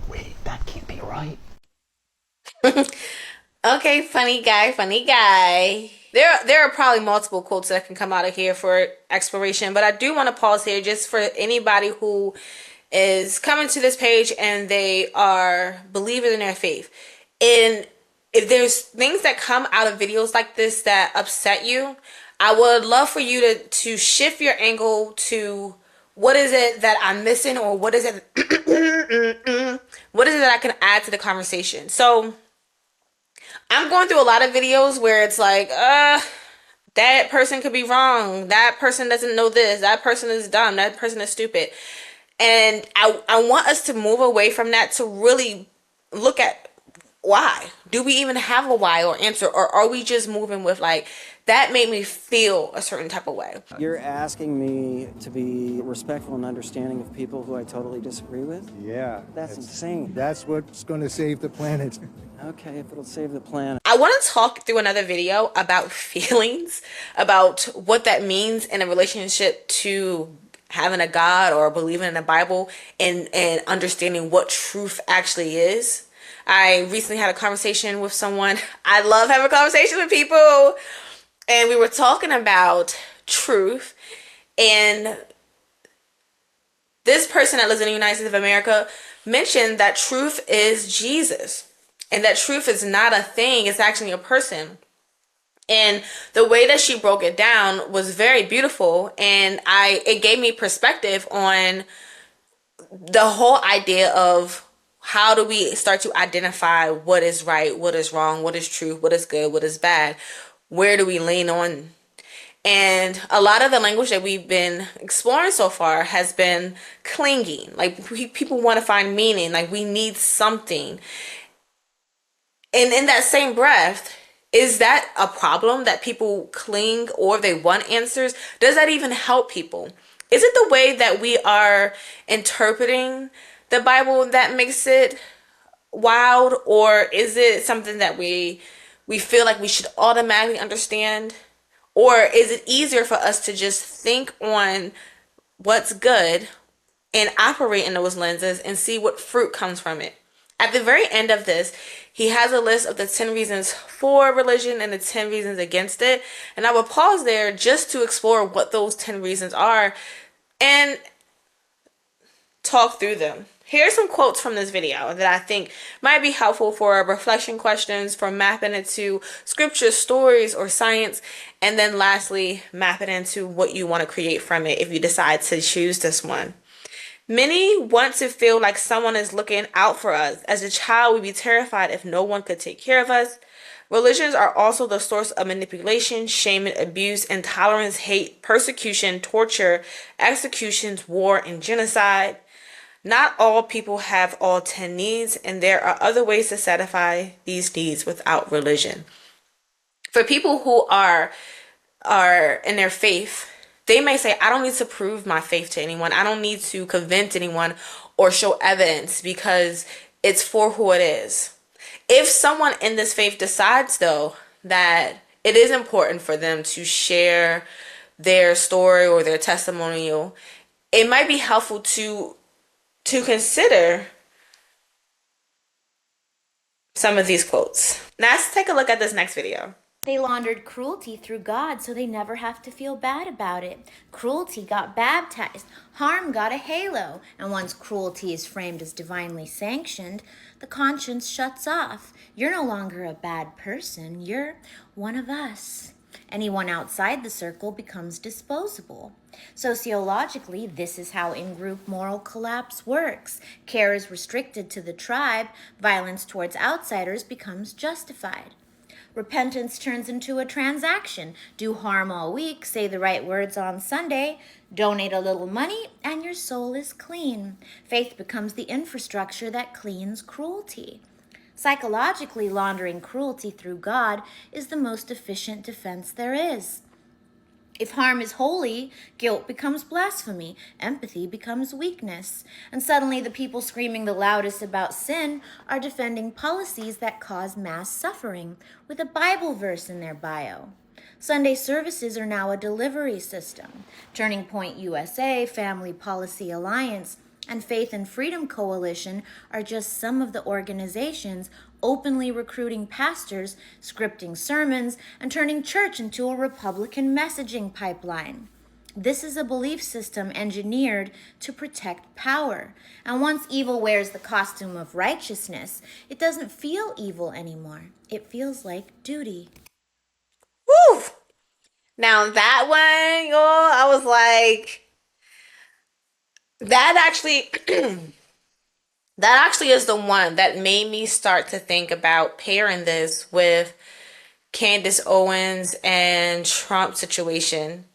Wait, that can't be right. Okay, funny guy, funny guy. There are probably multiple quotes that can come out of here for exploration, but I do want to pause here just for anybody who is coming to this page and they are believers in their faith. And if there's things that come out of videos like this that upset you, I would love for you to shift your angle to what is it that I'm missing, or what is it what is it that I can add to the conversation? So I'm going through a lot of videos where it's like, that person could be wrong. That person doesn't know this. That person is dumb. That person is stupid. And I want us to move away from that to really look at why. Do we even have a why or answer? Or are we just moving with like, that made me feel a certain type of way? You're asking me to be respectful and understanding of people who I totally disagree with? Yeah. That's insane. That's what's going to save the planet. Okay, if it'll save the planet. I want to talk through another video about feelings, about what that means in a relationship to having a God or believing in the Bible, and understanding what truth actually is. I recently had a conversation with someone. I love having conversations with people. And we were talking about truth. And this person that lives in the United States of America mentioned that truth is Jesus. And that truth is not a thing, it's actually a person. And the way that she broke it down was very beautiful, and it gave me perspective on the whole idea of how do we start to identify what is right, what is wrong, what is truth, what is good, what is bad, where do we lean on. And a lot of the language that we've been exploring so far has been clinging. Like, people want to find meaning, like we need something. And in that same breath, is that a problem that people cling, or they want answers? Does that even help people? Is it the way that we are interpreting the Bible that makes it wild, or is it something that we feel like we should automatically understand? Or is it easier for us to just think on what's good and operate in those lenses and see what fruit comes from it? At the very end of this, he has a list of the 10 reasons for religion and the 10 reasons against it. And I will pause there just to explore what those 10 reasons are and talk through them. Here are some quotes from this video that I think might be helpful for reflection questions, for mapping it to scripture, stories, or science. And then lastly, map it into what you want to create from it if you decide to choose this one. Many want to feel like someone is looking out for us. As a child, we'd be terrified if no one could take care of us. Religions are also the source of manipulation, shame, and abuse, intolerance, hate, persecution, torture, executions, war, and genocide. Not all people have all 10 needs, and there are other ways to satisfy these needs without religion. For people who are in their faith, they may say, I don't need to prove my faith to anyone. I don't need to convince anyone or show evidence because it's for who it is. If someone in this faith decides, though, that it is important for them to share their story or their testimonial, it might be helpful to consider some of these quotes. Now let's take a look at this next video. They laundered cruelty through God so they never have to feel bad about it. Cruelty got baptized, harm got a halo, and once cruelty is framed as divinely sanctioned, the conscience shuts off. You're no longer a bad person, you're one of us. Anyone outside the circle becomes disposable. Sociologically, this is how in-group moral collapse works. Care is restricted to the tribe, violence towards outsiders becomes justified. Repentance turns into a transaction. Do harm all week, say the right words on Sunday, donate a little money, and your soul is clean. Faith becomes the infrastructure that cleans cruelty. Psychologically, laundering cruelty through God is the most efficient defense there is. If harm is holy, guilt becomes blasphemy, empathy becomes weakness, and suddenly the people screaming the loudest about sin are defending policies that cause mass suffering with a Bible verse in their bio. Sunday services are now a delivery system. Turning Point USA, Family Policy Alliance, and Faith and Freedom Coalition are just some of the organizations openly recruiting pastors, scripting sermons, and turning church into a Republican messaging pipeline. This is a belief system engineered to protect power. And once evil wears the costume of righteousness, it doesn't feel evil anymore. It feels like duty. Woo! Now that one, y'all, I was like, That actually that actually is the one that made me start to think about pairing this with Candace Owens and Trump situation.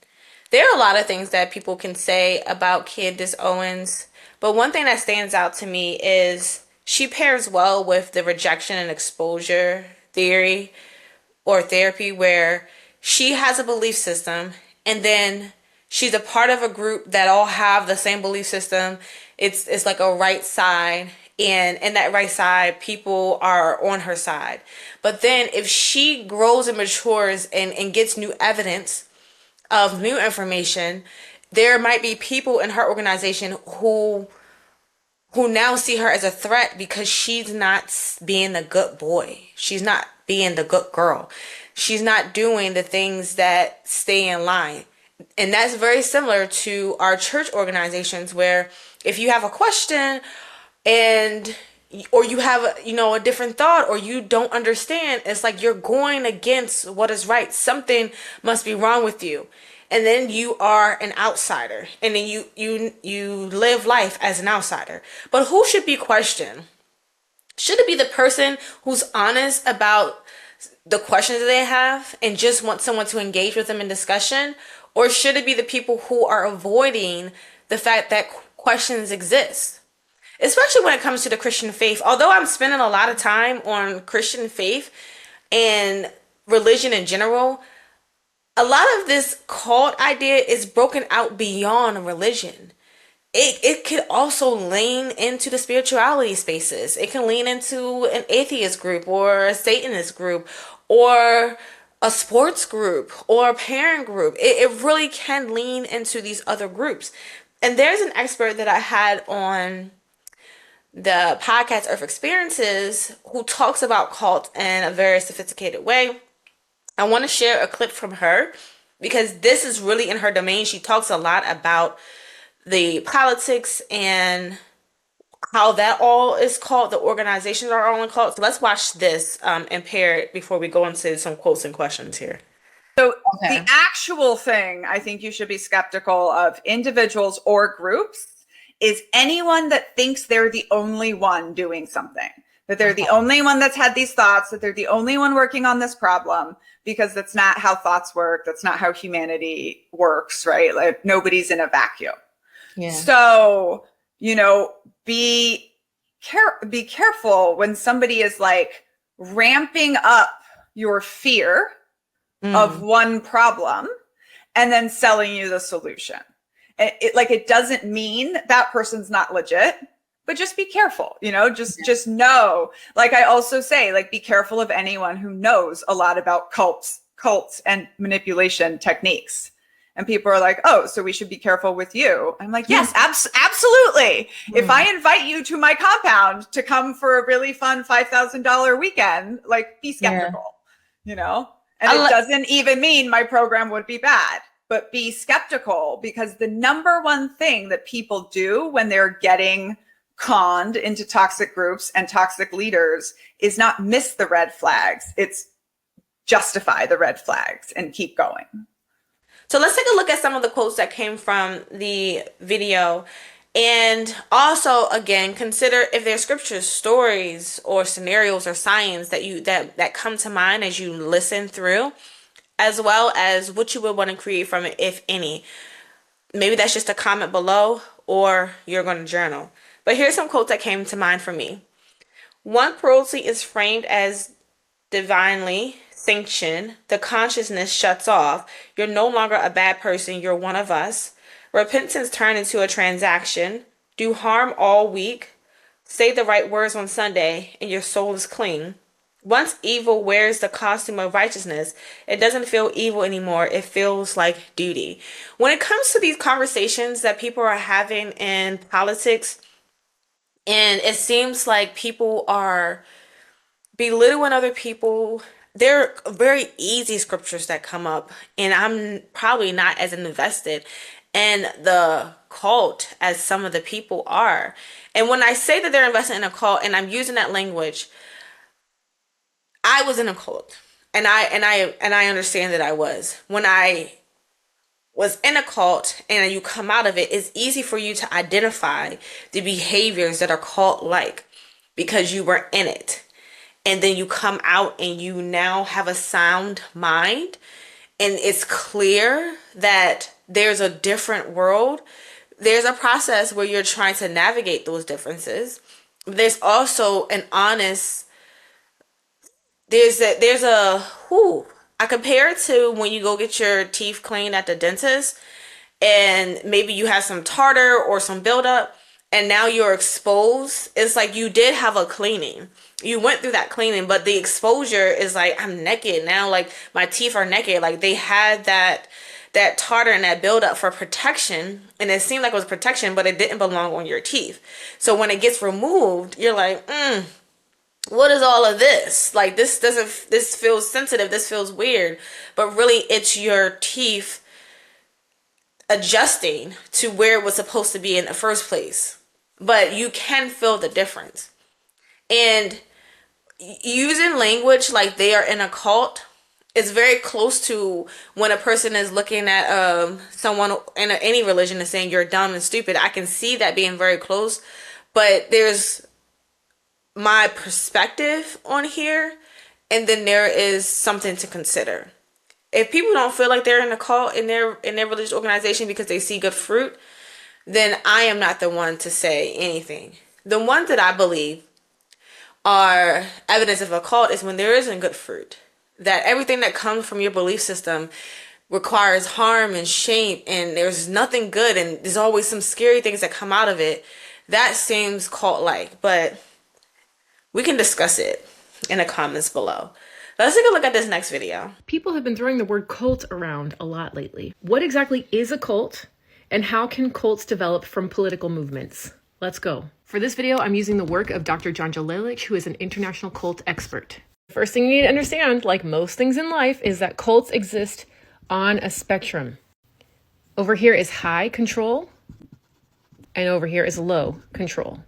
There are a lot of things that people can say about Candace Owens, but one thing that stands out to me is she pairs well with the rejection and exposure theory or therapy, where she has a belief system and then she's a part of a group that all have the same belief system. It's like a right side, and in that right side people are on her side. But then if she grows and matures and gets new evidence of new information, there might be people in her organization who now see her as a threat because she's not being the good boy. She's not being the good girl. She's not doing the things that stay in line. And that's very similar to our church organizations, where if you have a question and or you have a different thought, or you don't understand, it's like you're going against what is right. Something must be wrong with you, and then you are an outsider, and then you live life as an outsider. But who should be questioned? Should it be the person who's honest about the questions that they have and just want someone to engage with them in discussion? Or should it be the people who are avoiding the fact that questions exist? Especially when it comes to the Christian faith. Although I'm spending a lot of time on Christian faith and religion in general, a lot of this cult idea is broken out beyond religion. It could also lean into the spirituality spaces. It can lean into an atheist group or a Satanist group or a sports group or a parent group. It really can lean into these other groups. And there's an expert that I had on the podcast Earth Experiences who talks about cults in a very sophisticated way. I want to share a clip from her because this is really in her domain. She talks a lot about the politics and how that all is called. The organizations are all in cults. So let's watch this and pair it before we go into some quotes and questions here. So the actual thing I think you should be skeptical of individuals or groups is anyone that thinks they're the only one doing something, that they're the only one that's had these thoughts, that they're the only one working on this problem, because that's not how thoughts work. That's not how humanity works, right? Like nobody's in a vacuum. Yeah. So, be careful when somebody is like ramping up your fear of one problem and then selling you the solution. It doesn't mean that person's not legit, but just be careful, just know. Like I also say, like, be careful of anyone who knows a lot about cults and manipulation techniques. And people are like, oh, so we should be careful with you. I'm like, yes, absolutely. If I invite you to my compound to come for a really fun $5,000 weekend, like, be skeptical, And it doesn't even mean my program would be bad, but be skeptical, because the number one thing that people do when they're getting conned into toxic groups and toxic leaders is not miss the red flags. It's justify the red flags and keep going. So let's take a look at some of the quotes that came from the video. And also, again, consider if there's scriptures, stories, or scenarios or signs that come to mind as you listen through, as well as what you would want to create from it, if any. Maybe that's just a comment below, or you're going to journal. But here's some quotes that came to mind for me. One cruelty is framed as divinely sanctioned. The consciousness shuts off. You're no longer a bad person. You're one of us. Repentance turned into a transaction. Do harm all week. Say the right words on Sunday, and your soul is clean. Once evil wears the costume of righteousness, it doesn't feel evil anymore. It feels like duty. When it comes to these conversations that people are having in politics, and it seems like people are belittling other people, there are very easy scriptures that come up, and I'm probably not as invested in the cult as some of the people are. And when I say that they're invested in a cult, and I'm using that language, I was in a cult, and I understand that I was when I was in a cult and you come out of it, it's easy for you to identify the behaviors that are cult-like because you were in it. And then you come out and you now have a sound mind, and it's clear that there's a different world. There's a process where you're trying to navigate those differences. There's also an honest, I compare it to when you go get your teeth cleaned at the dentist and maybe you have some tartar or some buildup and now you're exposed. It's like you did have a cleaning. You went through that cleaning, but the exposure is like, I'm naked now. Like my teeth are naked. Like they had that tartar and that buildup for protection, and it seemed like it was protection, but it didn't belong on your teeth. So when it gets removed, you're like, what is all of this? Like this feels sensitive. This feels weird, but really it's your teeth adjusting to where it was supposed to be in the first place. But you can feel the difference. And using language like they are in a cult is very close to when a person is looking at someone in any religion and saying you're dumb and stupid. I can see that being very close, but there's my perspective on here, and then there is something to consider. If people don't feel like they're in a cult in their religious organization because they see good fruit, then I am not the one to say anything. The ones that I believe are evidence of a cult is when there isn't good fruit. That everything that comes from your belief system requires harm and shame, and there's nothing good, and there's always some scary things that come out of it. That seems cult-like, but we can discuss it in the comments below. Let's take a look at this next video. People have been throwing the word cult around a lot lately. What exactly is a cult, and how can cults develop from political movements? Let's go. For this video, I'm using the work of Dr. John Jelilich, who is an international cult expert. First thing you need to understand, like most things in life, is that cults exist on a spectrum. Over here is high control, and over here is low control.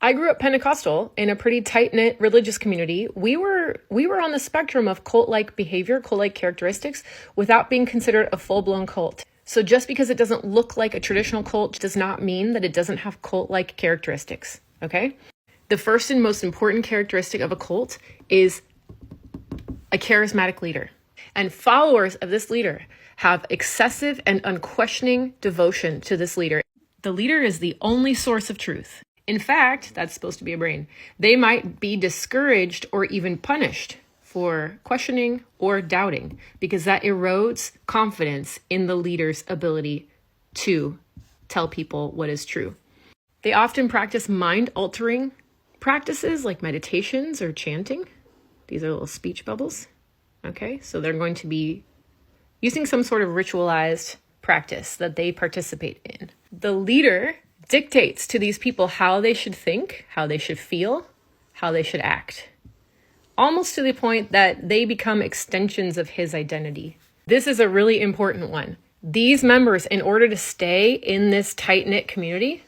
I grew up Pentecostal in a pretty tight-knit religious community. We were on the spectrum of cult-like behavior, cult-like characteristics, without being considered a full-blown cult. So just because it doesn't look like a traditional cult does not mean that it doesn't have cult-like characteristics, okay? The first and most important characteristic of a cult is a charismatic leader. And followers of this leader have excessive and unquestioning devotion to this leader. The leader is the only source of truth. In fact, that's supposed to be a brain. They might be discouraged or even punished for questioning or doubting because that erodes confidence in the leader's ability to tell people what is true. They often practice mind-altering practices like meditations or chanting. These are little speech bubbles. Okay, so they're going to be using some sort of ritualized practice that they participate in. The leader dictates to these people how they should think, how they should feel, how they should act, almost to the point that they become extensions of his identity. This is a really important one. These members, in order to stay in this tight-knit community,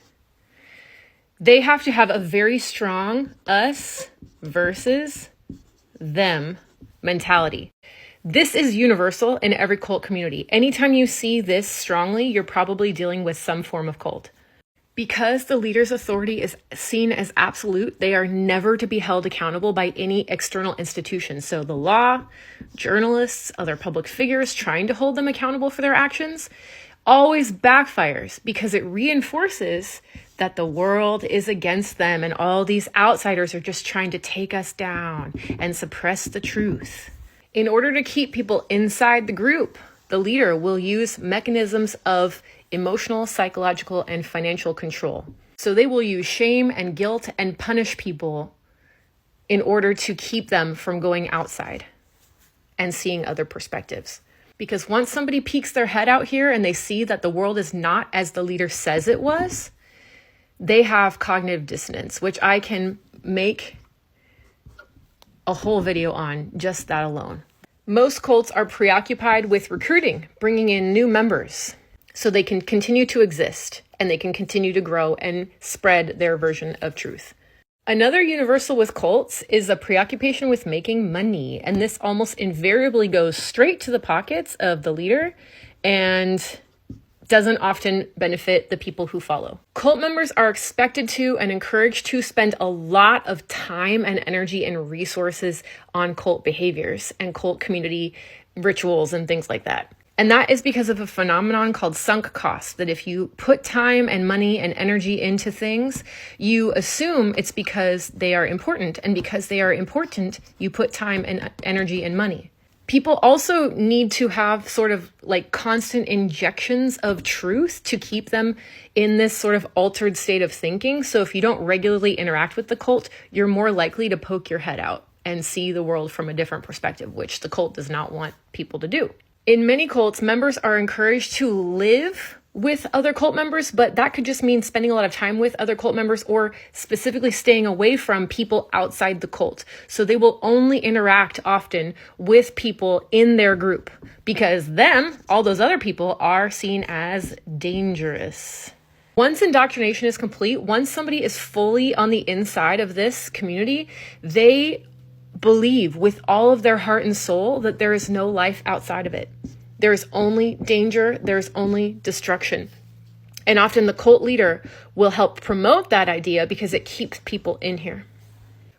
they have to have a very strong us versus them mentality. This is universal in every cult community. Anytime you see this strongly, you're probably dealing with some form of cult. Because the leader's authority is seen as absolute, they are never to be held accountable by any external institution. So the law, journalists, other public figures trying to hold them accountable for their actions always backfires because it reinforces that the world is against them and all these outsiders are just trying to take us down and suppress the truth. In order to keep people inside the group, the leader will use mechanisms of emotional, psychological, and financial control. So they will use shame and guilt and punish people in order to keep them from going outside and seeing other perspectives. Because once somebody peeks their head out here and they see that the world is not as the leader says it was, they have cognitive dissonance, which I can make a whole video on just that alone. Most cults are preoccupied with recruiting, bringing in new members, so they can continue to exist and they can continue to grow and spread their version of truth. Another universal with cults is a preoccupation with making money, and this almost invariably goes straight to the pockets of the leader and doesn't often benefit the people who follow. Cult members are expected to and encouraged to spend a lot of time and energy and resources on cult behaviors and cult community rituals and things like that. And that is because of a phenomenon called sunk cost, that if you put time and money and energy into things, you assume it's because they are important. And because they are important, you put time and energy and money. People also need to have sort of like constant injections of truth to keep them in this sort of altered state of thinking. So if you don't regularly interact with the cult, you're more likely to poke your head out and see the world from a different perspective, which the cult does not want people to do. In many cults, members are encouraged to live with other cult members, but that could just mean spending a lot of time with other cult members or specifically staying away from people outside the cult. So they will only interact often with people in their group because all those other people are seen as dangerous. Once indoctrination is complete, once somebody is fully on the inside of this community, they believe with all of their heart and soul that there is no life outside of it. There is only danger, there's only destruction. And often the cult leader will help promote that idea because it keeps people in here.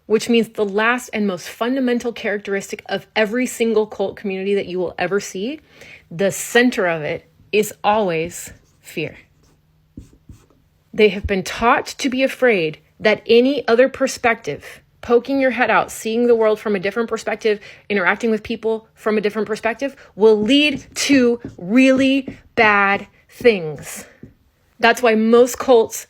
Which means the last and most fundamental characteristic of every single cult community that you will ever see, the center of it is always fear. They have been taught to be afraid that any other perspective, poking your head out, seeing the world from a different perspective, interacting with people from a different perspective, will lead to really bad things. That's why most cults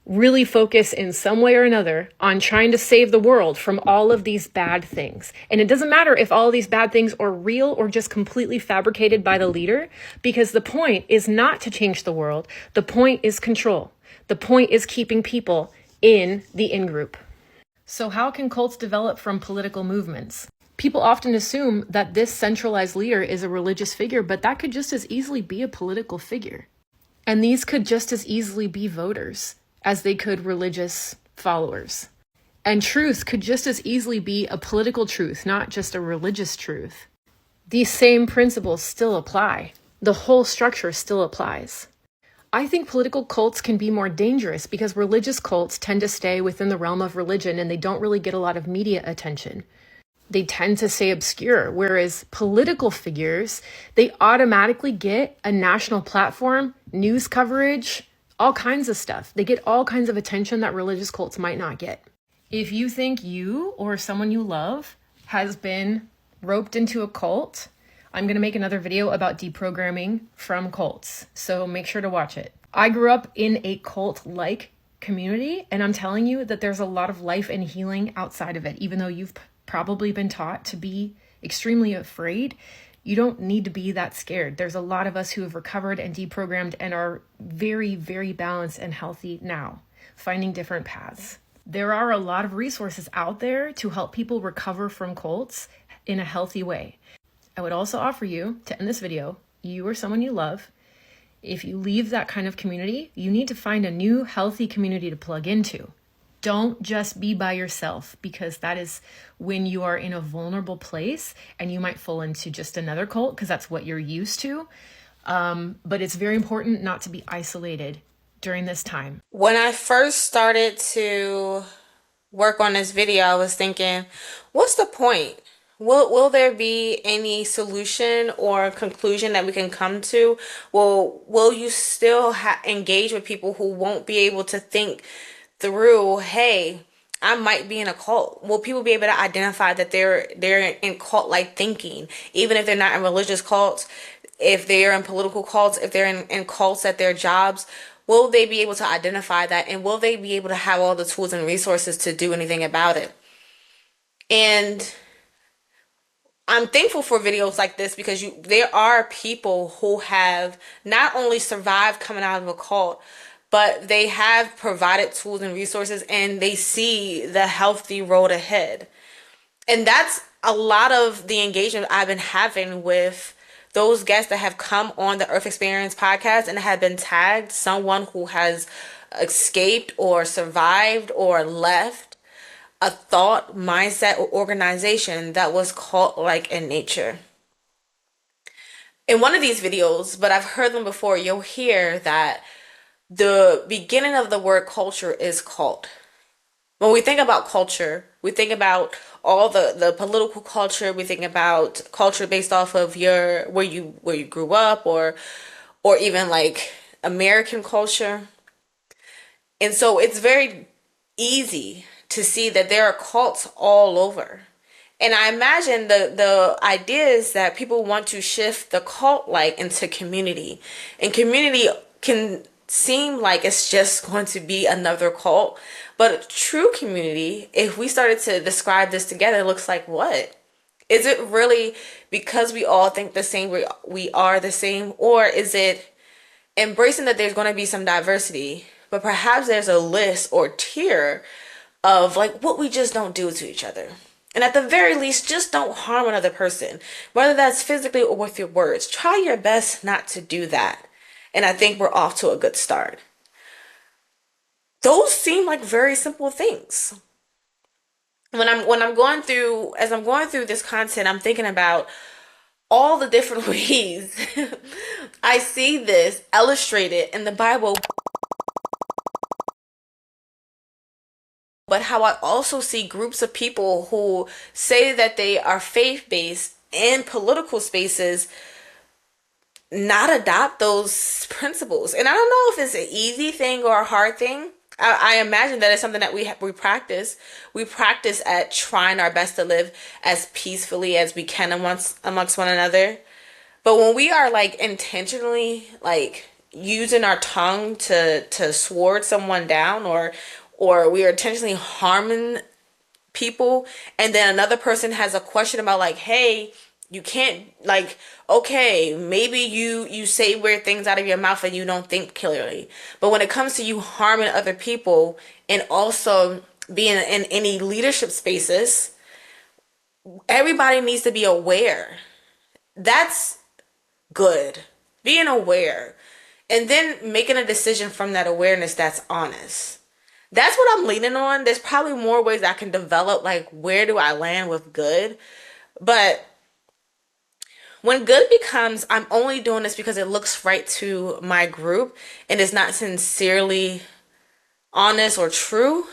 really focus in some way or another on trying to save the world from all of these bad things. And it doesn't matter if all of these bad things are real or just completely fabricated by the leader, because the point is not to change the world. The point is control. The point is keeping people in the in-group. So how can cults develop from political movements? People often assume that this centralized leader is a religious figure, but that could just as easily be a political figure. And these could just as easily be voters as they could religious followers. And truth could just as easily be a political truth, not just a religious truth. These same principles still apply. The whole structure still applies. I think political cults can be more dangerous because religious cults tend to stay within the realm of religion and they don't really get a lot of media attention. They tend to stay obscure, whereas political figures, they automatically get a national platform, news coverage, all kinds of stuff. They get all kinds of attention that religious cults might not get. If you think you or someone you love has been roped into a cult, I'm going to make another video about deprogramming from cults, so make sure to watch it. I grew up in a cult-like community, and I'm telling you that there's a lot of life and healing outside of it. Even though you've probably been taught to be extremely afraid, you don't need to be that scared. There's a lot of us who have recovered and deprogrammed and are very, very balanced and healthy now, finding different paths. There are a lot of resources out there to help people recover from cults in a healthy way. I would also offer you, to end this video, you or someone you love, if you leave that kind of community, you need to find a new healthy community to plug into. Don't just be by yourself, because that is when you are in a vulnerable place and you might fall into just another cult because that's what you're used to. But it's very important not to be isolated during this time. When I first started to work on this video, I was thinking, what's the point? Will there be any solution or conclusion that we can come to? Will you still engage with people who won't be able to think through, hey, I might be in a cult? Will people be able to identify that they're in cult-like thinking, even if they're not in religious cults, if they're in political cults, if they're in cults at their jobs? Will they be able to identify that, and will they be able to have all the tools and resources to do anything about it? And I'm thankful for videos like this because there are people who have not only survived coming out of a cult, but they have provided tools and resources and they see the healthy road ahead. And that's a lot of the engagement I've been having with those guests that have come on the Earth Experience podcast and have been tagged someone who has escaped or survived or left. a thought, mindset, or organization that was cult-like in nature. In one of these videos, but I've heard them before, you'll hear that the beginning of the word culture is cult. When we think about culture, we think about all the political culture, we think about culture based off of your where you grew up, or even like American culture. And so it's very easy to see that there are cults all over. And I imagine the idea is that people want to shift the cult like into community. And community can seem like it's just going to be another cult. But true community, if we started to describe this together, looks like what? Is it really because we all think the same, we are the same? Or is it embracing that there's going to be some diversity, but perhaps there's a list or tier of like what we just don't do to each other? And at the very least, just don't harm another person, whether that's physically or with your words. Try your best not to do that. And I think we're off to a good start. Those seem like very simple things. When I'm going through, as I'm going through this content, I'm thinking about all the different ways I see this illustrated in the Bible, but how I also see groups of people who say that they are faith-based in political spaces not adopt those principles. And I don't know if it's an easy thing or a hard thing. I imagine that it's something that we practice. We practice at trying our best to live as peacefully as we can amongst one another. But when we are like intentionally like using our tongue to sword someone down, or we are intentionally harming people, and then another person has a question about like, hey, you can't, like, okay, maybe you say weird things out of your mouth and you don't think clearly. But when it comes to you harming other people and also being in any leadership spaces, everybody needs to be aware. That's good. Being aware. And then making a decision from that awareness that's honest. That's what I'm leaning on. There's probably more ways I can develop, like, where do I land with good? But when good becomes, I'm only doing this because it looks right to my group and is not sincerely honest or true,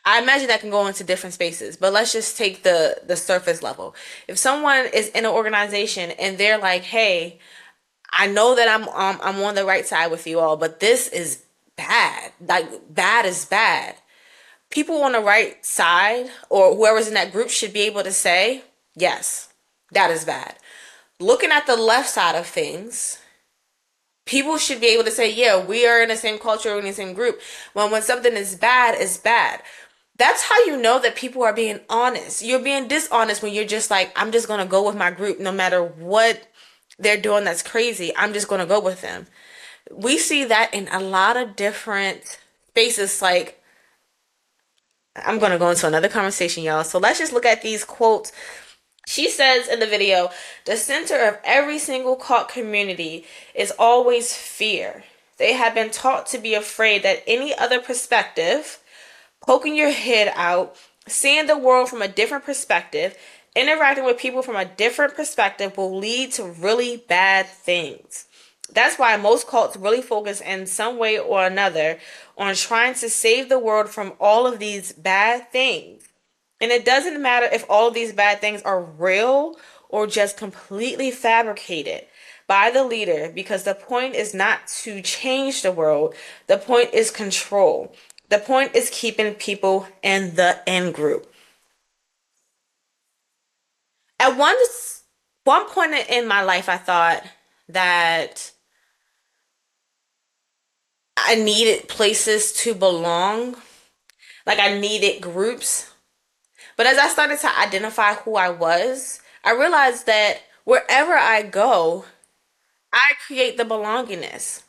I imagine that can go into different spaces. But let's just take the surface level. If someone is in an organization and they're like, hey, I know that I'm on the right side with you all, but this is bad. Like, bad is bad. People on the right side or whoever's in that group should be able to say, yes, that is bad. Looking at the left side of things, people should be able to say, yeah, we are in the same culture, we're in the same group. When something is bad, it's bad. That's how you know that people are being honest. You're being dishonest when you're just like, I'm just going to go with my group no matter what they're doing that's crazy. I'm just going to go with them. We see that in a lot of different spaces. Like, I'm going to go into another conversation, y'all. So let's just look at these quotes. She says in the video, the center of every single cult community is always fear. They have been taught to be afraid that any other perspective, poking your head out, seeing the world from a different perspective, interacting with people from a different perspective will lead to really bad things. That's why most cults really focus in some way or another on trying to save the world from all of these bad things. And it doesn't matter if all of these bad things are real or just completely fabricated by the leader, because the point is not to change the world. The point is control. The point is keeping people in the in group. At one point in my life, I thought that I needed places to belong. Like, I needed groups. But as I started to identify who I was, I realized that wherever I go, I create the belongingness.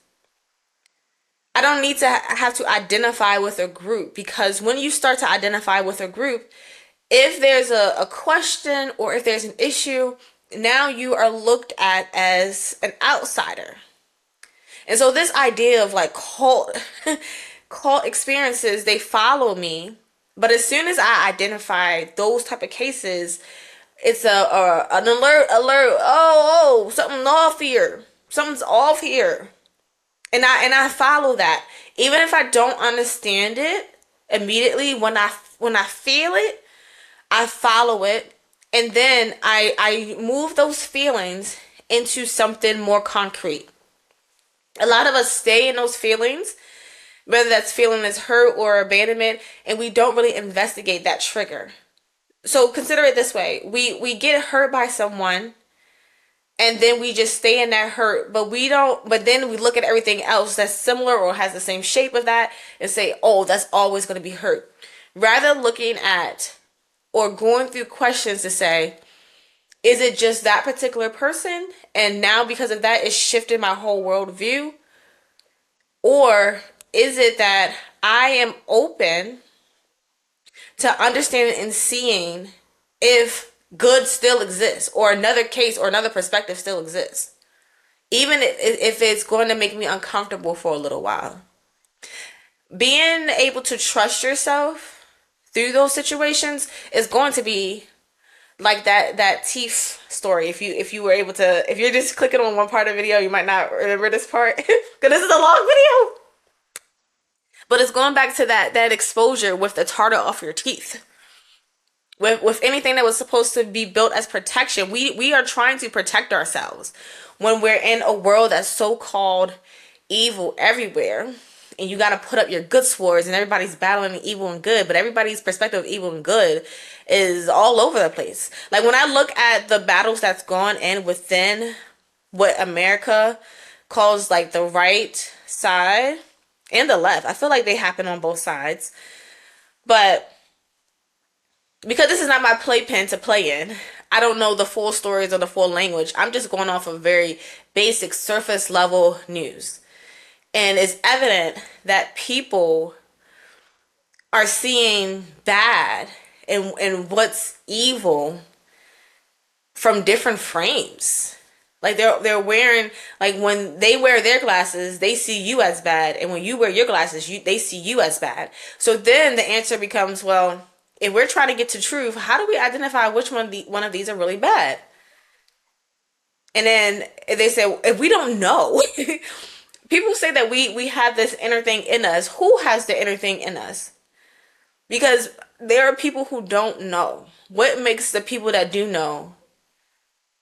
I don't need to have to identify with a group, because when you start to identify with a group, if there's a question or if there's an issue, now you are looked at as an outsider. And so this idea of like cult experiences, they follow me. But as soon as I identify those type of cases, it's an alert. Oh, something off here. Something's off here. And I follow that. Even if I don't understand it immediately, when I feel it, I follow it, and then I move those feelings into something more concrete. A lot of us stay in those feelings, whether that's feeling as hurt or abandonment, and we don't really investigate that trigger. So consider it this way. We get hurt by someone, and then we just stay in that hurt, but then we look at everything else that's similar or has the same shape of that and say, oh, that's always going to be hurt. Rather looking at or going through questions to say, is it just that particular person? And now because of that, it's shifted my whole worldview? Or is it that I am open to understanding and seeing if good still exists, or another case or another perspective still exists, even if it's going to make me uncomfortable for a little while? Being able to trust yourself through those situations is going to be like that teeth story. If you were able to, if you're just clicking on one part of the video, you might not remember this part because this is a long video. But it's going back to that exposure with the tartar off your teeth. With anything that was supposed to be built as protection, we are trying to protect ourselves when we're in a world that's so called evil everywhere. And you got to put up your good swords, and everybody's battling evil and good, but everybody's perspective of evil and good is all over the place. Like when I look at the battles that's gone in within what America calls like the right side and the left, I feel like they happen on both sides. But because this is not my playpen to play in, I don't know the full stories or the full language. I'm just going off of very basic surface level news. And it's evident that people are seeing bad and what's evil from different frames. Like they're wearing, like when they wear their glasses, they see you as bad, and when you wear your glasses, they see you as bad. So then the answer becomes, well, if we're trying to get to truth, how do we identify which one of these are really bad? And then they say, if we don't know. People say that we have this inner thing in us. Who has the inner thing in us? Because there are people who don't know. What makes the people that do know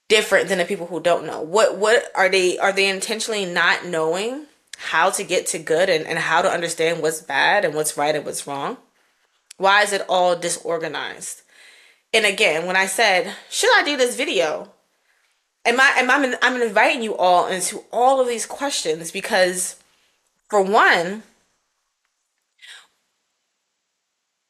different than the people who don't know? What are they intentionally not knowing how to get to good and how to understand what's bad and what's right and what's wrong? Why is it all disorganized? And again, when I said, should I do this video? I'm inviting you all into all of these questions because, for one,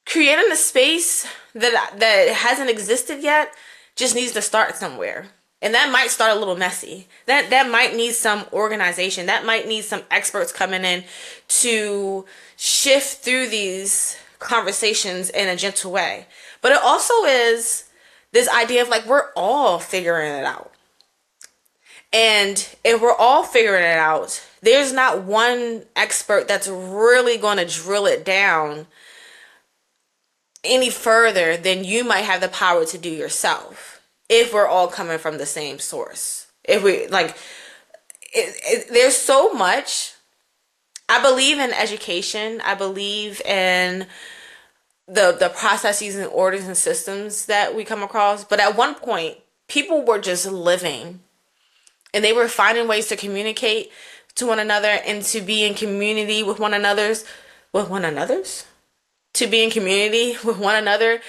creating a space that hasn't existed yet just needs to start somewhere. And that might start a little messy. That might need some organization. That might need some experts coming in to shift through these conversations in a gentle way. But it also is this idea of like, we're all figuring it out. And if we're all figuring it out, there's not one expert that's really going to drill it down any further than you might have the power to do yourself, if we're all coming from the same source. If we like, there's so much. I believe in education. I believe in the processes and orders and systems that we come across. But at one point, people were just living. And they were finding ways to communicate to one another and to be in community with one another's, to be in community with one another,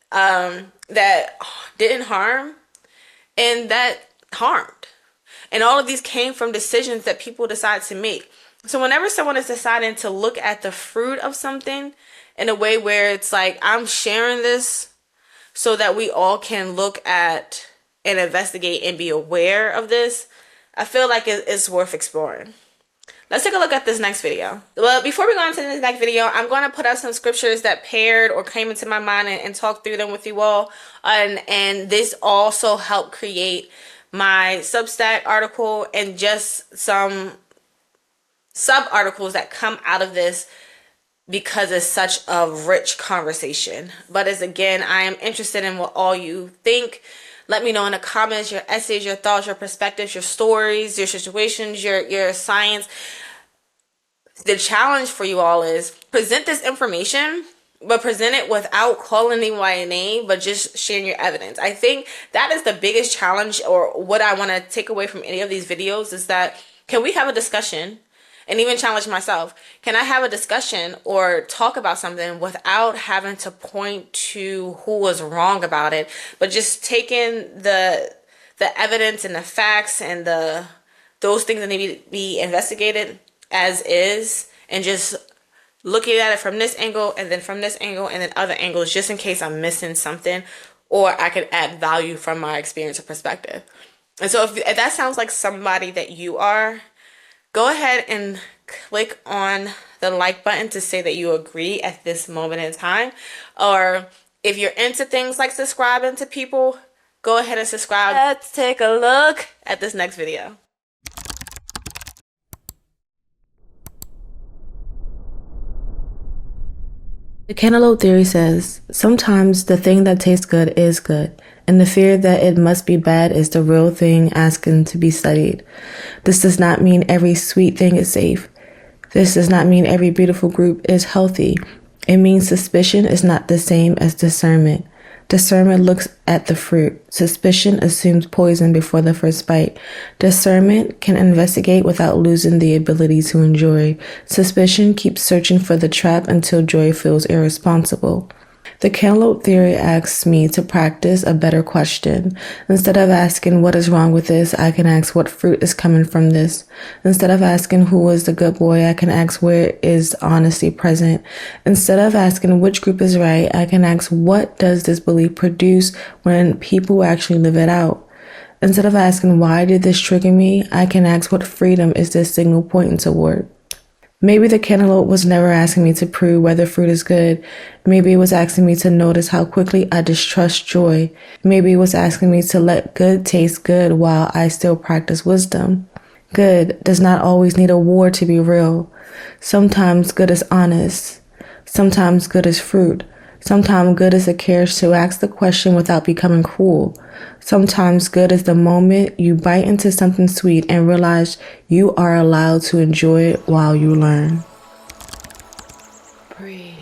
that didn't harm and that harmed. And all of these came from decisions that people decide to make. So whenever someone is deciding to look at the fruit of something in a way where it's like, I'm sharing this so that we all can look at and investigate and be aware of this, I feel like it's worth exploring. Let's take a look at this next video. Well, before we go into this next video, I'm going to put up some scriptures that paired or came into my mind and talk through them with you all. And this also helped create my Substack article and just some sub articles that come out of this because it's such a rich conversation. But as again, I am interested in what all you think. Let me know in the comments your essays, your thoughts, your perspectives, your stories, your situations, your science. The challenge for you all is present this information, but present it without calling anyone by name, but just sharing your evidence. I think that is the biggest challenge, or what I want to take away from any of these videos, is that can we have a discussion? And even challenge myself. Can I have a discussion or talk about something without having to point to who was wrong about it, but just taking the evidence and the facts and those things that need to be investigated as is, and just looking at it from this angle and then from this angle and then other angles, just in case I'm missing something or I could add value from my experience or perspective. And so if that sounds like somebody that you are, go ahead and click on the like button to say that you agree at this moment in time. Or if you're into things like subscribing to people, go ahead and subscribe. Let's take a look at this next video. The Cantaloupe theory says, sometimes the thing that tastes good is good, and the fear that it must be bad is the real thing asking to be studied. This does not mean every sweet thing is safe. This does not mean every beautiful group is healthy. It means suspicion is not the same as discernment. Discernment looks at the fruit. Suspicion assumes poison before the first bite. Discernment can investigate without losing the ability to enjoy. Suspicion keeps searching for the trap until joy feels irresponsible. The Cantaloupe theory asks me to practice a better question. Instead of asking what is wrong with this, I can ask what fruit is coming from this. Instead of asking who is the good boy, I can ask where is honesty present. Instead of asking which group is right, I can ask what does this belief produce when people actually live it out. Instead of asking why did this trigger me, I can ask what freedom is this signal pointing toward. Maybe the cantaloupe was never asking me to prove whether fruit is good. Maybe it was asking me to notice how quickly I distrust joy. Maybe it was asking me to let good taste good while I still practice wisdom. Good does not always need a war to be real. Sometimes good is honest. Sometimes good is fruit. Sometimes good is the courage to ask the question without becoming cruel. Sometimes good is the moment you bite into something sweet and realize you are allowed to enjoy it while you learn. Breathe.